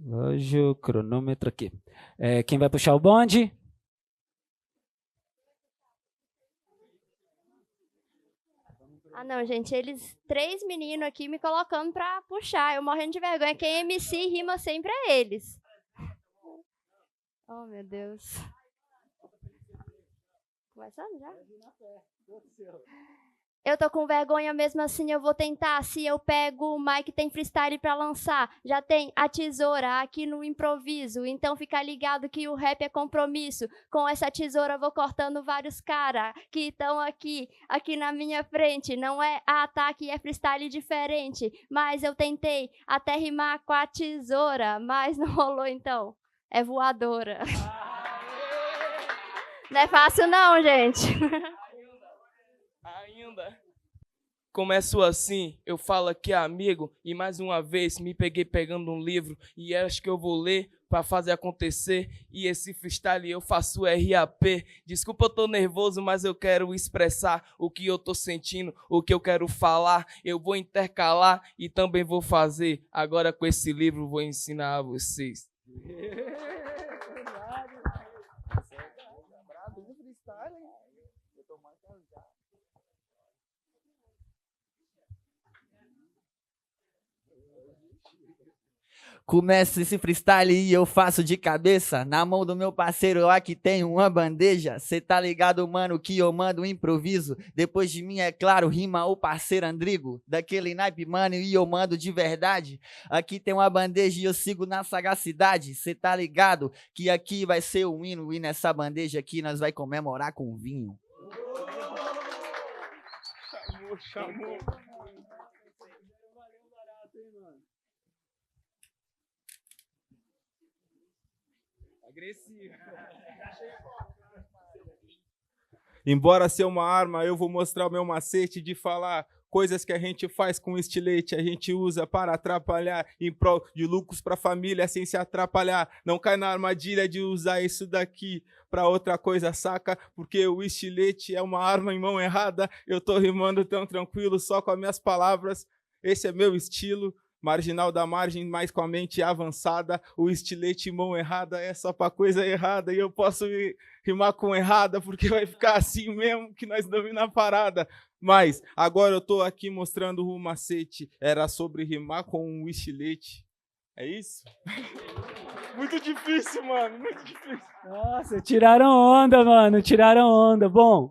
Hoje o cronômetro aqui. Quem vai puxar o bonde? Ah, não, gente, eles 3 meninos aqui me colocando pra puxar. Eu morrendo de vergonha. Quem MC rima sempre é eles. Oh, meu Deus. Começando já? Eu tô com vergonha, mesmo assim eu vou tentar. Se eu pego o mic, tem freestyle pra lançar. Já tem a tesoura aqui no improviso. Então fica ligado que o rap é compromisso. Com essa tesoura eu vou cortando vários caras que estão aqui na minha frente. Não é ataque, é freestyle diferente. Mas eu tentei até rimar com a tesoura, mas não rolou então. É voadora. Não é fácil não, gente. Ainda. Começo assim, eu falo aqui amigo, e mais uma vez me peguei pegando um livro e acho que eu vou ler pra fazer acontecer. E esse freestyle eu faço RAP. Desculpa, eu tô nervoso, mas eu quero expressar o que eu tô sentindo, o que eu quero falar. Eu vou intercalar e também vou fazer. Agora com esse livro vou ensinar a vocês. Começa esse freestyle e eu faço de cabeça. Na mão do meu parceiro aqui tem uma bandeja. Cê tá ligado, mano, que eu mando improviso. Depois de mim, é claro, rima o parceiro Andrigo. Daquele naipe, mano, e eu mando de verdade. Aqui tem uma bandeja e eu sigo na sagacidade. Cê tá ligado que aqui vai ser o hino. E nessa bandeja aqui nós vai comemorar com vinho. Chamou. Agressivo. Embora ser uma arma, eu vou mostrar o meu macete de falar coisas que a gente faz com estilete, a gente usa para atrapalhar, em prol de lucros para a família, sem se atrapalhar. Não cai na armadilha de usar isso daqui para outra coisa, saca? Porque o estilete é uma arma em mão errada. Eu tô rimando tão tranquilo, só com as minhas palavras. Esse é meu estilo. Marginal da margem, mas com a mente avançada. O estilete em mão errada é só pra coisa errada. E eu posso rimar com errada, porque vai ficar assim mesmo que nós dominamos a parada. Mas agora eu tô aqui mostrando o macete. Era sobre rimar com um estilete. É isso? Muito difícil, mano, muito difícil. Nossa, tiraram onda, mano, tiraram onda. Bom,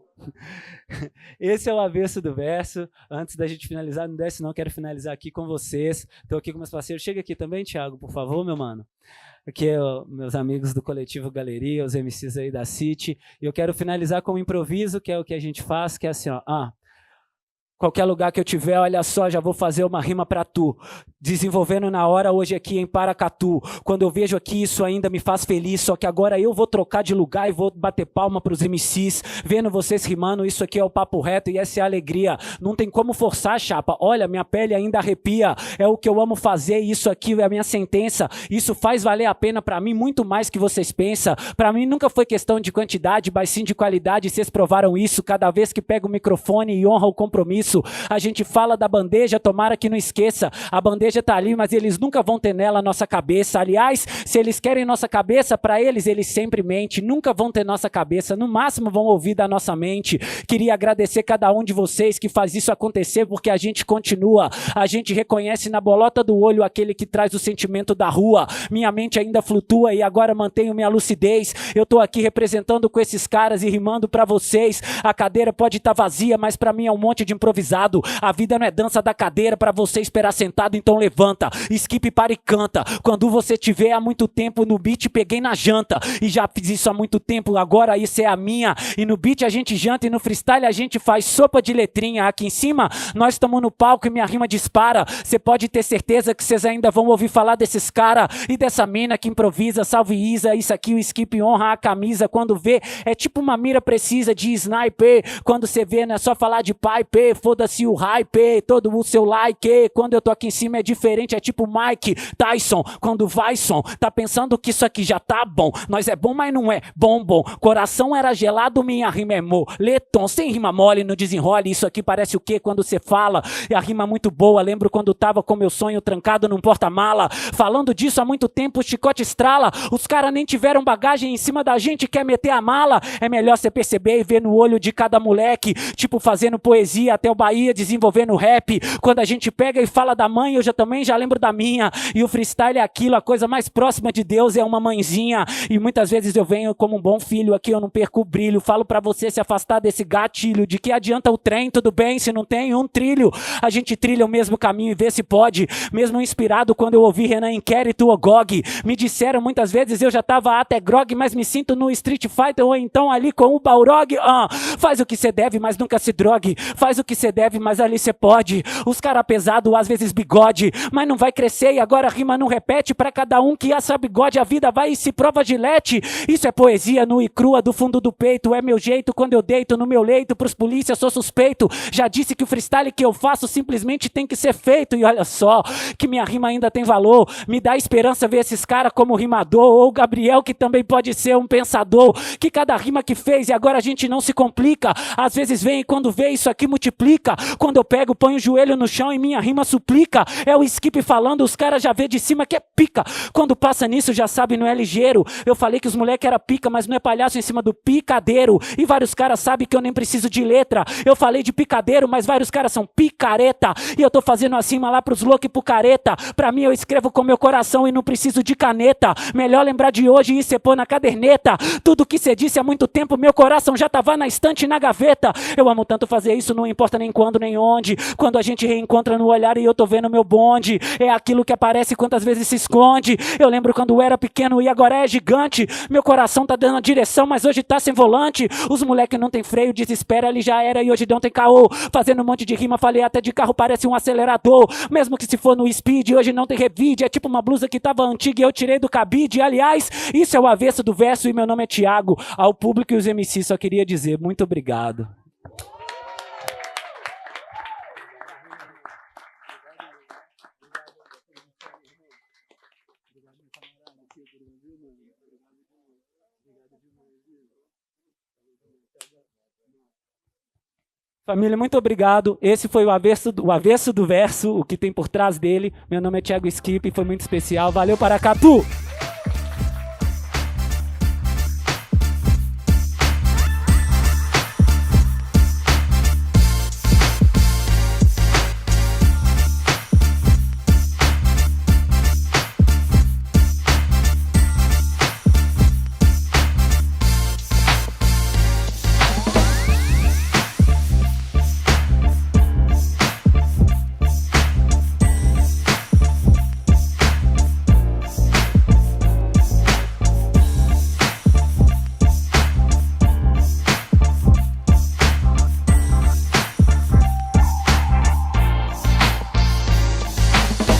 esse é o avesso do verso. Antes da gente finalizar, não desce não, quero finalizar aqui com vocês. Estou aqui com meus parceiros. Chega aqui também, Thiago, por favor, meu mano. Aqui é meus amigos do Coletivo Galeria, os MCs aí da City. E eu quero finalizar com um improviso, que é o que a gente faz, que é assim, ó. Qualquer lugar que eu tiver, olha só, já vou fazer uma rima pra tu. Desenvolvendo na hora hoje aqui em Paracatu. Quando eu vejo aqui, isso ainda me faz feliz. Só que agora eu vou trocar de lugar e vou bater palma pros MCs. Vendo vocês rimando, isso aqui é o papo reto e essa é a alegria. Não tem como forçar, chapa. Olha, minha pele ainda arrepia. É o que eu amo fazer e isso aqui é a minha sentença. Isso faz valer a pena pra mim muito mais que vocês pensam. Pra mim nunca foi questão de quantidade, mas sim de qualidade. Vocês provaram isso cada vez que pego o microfone e honra o compromisso. A gente fala da bandeja, tomara que não esqueça. A bandeja tá ali, mas eles nunca vão ter nela a nossa cabeça. Aliás, se eles querem nossa cabeça, pra eles sempre mentem. Nunca vão ter nossa cabeça, no máximo vão ouvir da nossa mente. Queria agradecer cada um de vocês que faz isso acontecer, porque a gente continua. A gente reconhece na bolota do olho aquele que traz o sentimento da rua. Minha mente ainda flutua e agora mantenho minha lucidez. Eu tô aqui representando com esses caras e rimando pra vocês. A cadeira pode estar vazia, mas pra mim é um monte de improvisado. A vida não é dança da cadeira pra você esperar sentado, então levanta, skip para e canta. Quando você tiver há muito tempo no beat, peguei na janta. E já fiz isso há muito tempo, agora isso é a minha. E no beat a gente janta e no freestyle a gente faz sopa de letrinha. Aqui em cima, nós estamos no palco e minha rima dispara. Você pode ter certeza que vocês ainda vão ouvir falar desses cara e dessa mina que improvisa, salve Isa. Isso aqui o skip honra a camisa. Quando vê, é tipo uma mira precisa de sniper. Quando você vê, não é só falar de pipe. Foda-se o hype, todo o seu like. Quando eu tô aqui em cima é diferente, é tipo Mike Tyson. Quando vai som, tá pensando que isso aqui já tá bom. Nós é bom, mas não é bom. Coração era gelado, minha rima é moletom. Sem rima mole, no desenrole. Isso aqui parece o quê quando você fala? E a rima muito boa, lembro quando tava com meu sonho trancado num porta-mala. Falando disso há muito tempo, o chicote estrala. Os caras nem tiveram bagagem em cima da gente, quer meter a mala. É melhor você perceber e ver no olho de cada moleque. Tipo fazendo poesia até o Bahia, desenvolvendo rap. Quando a gente pega e fala da mãe, eu também já lembro da minha. E o freestyle é aquilo, a coisa mais próxima de Deus é uma mãezinha. E muitas vezes eu venho como um bom filho, aqui eu não perco o brilho. Falo pra você se afastar desse gatilho. De que adianta o trem, tudo bem, se não tem um trilho. A gente trilha o mesmo caminho e vê se pode. Mesmo inspirado quando eu ouvi Renan Inquérito ou GOG. Me disseram muitas vezes eu já tava até grog, mas me sinto no Street Fighter ou então ali com o Balrog. Faz o que você deve, mas nunca se drogue. Faz o que você deve, mas ali você pode. Os cara pesado, às vezes bigode, mas não vai crescer e agora a rima não repete. Pra cada um que assa bigode, a vida vai e se prova gilete. Isso é poesia nua e crua do fundo do peito. É meu jeito quando eu deito no meu leito. Pros polícia sou suspeito. Já disse que o freestyle que eu faço simplesmente tem que ser feito. E olha só, que minha rima ainda tem valor. Me dá esperança ver esses caras como rimador. Ou o Gabriel, que também pode ser um pensador. Que cada rima que fez e agora a gente não se complica. Às vezes vem e quando vê isso aqui multiplica. Quando eu pego, ponho o joelho no chão e minha rima suplica. É o skip falando, os caras já vê de cima que é pica. Quando passa nisso já sabe, não é ligeiro. Eu falei que os moleque era pica, mas não é palhaço em cima do picadeiro. E vários caras sabem que eu nem preciso de letra. Eu falei de picadeiro, mas vários caras são picareta. E eu tô fazendo acima lá pros loucos e pro careta. Pra mim eu escrevo com meu coração e não preciso de caneta. Melhor lembrar de hoje e cê pôr na caderneta. Tudo que cê disse há muito tempo, meu coração já tava na estante e na gaveta. Eu amo tanto fazer isso, não importa nem quando nem onde. Quando a gente reencontra no olhar e eu tô vendo meu bonde. É aquilo que aparece quantas vezes se esconde. Eu lembro quando eu era pequeno e agora é gigante. Meu coração tá dando a direção, mas hoje tá sem volante. Os moleque não tem freio, desespera, ele já era e hoje não tem caô. Fazendo um monte de rima, falei até de carro, parece um acelerador. Mesmo que se for no speed, hoje não tem revide. É tipo uma blusa que tava antiga e eu tirei do cabide. Aliás, isso é o avesso do verso e meu nome é Thiago. Ao público e os MCs só queria dizer muito obrigado. Família, muito obrigado. Esse foi o avesso do verso, o que tem por trás dele. Meu nome é Thiago Skip, foi muito especial. Valeu, Paracatu!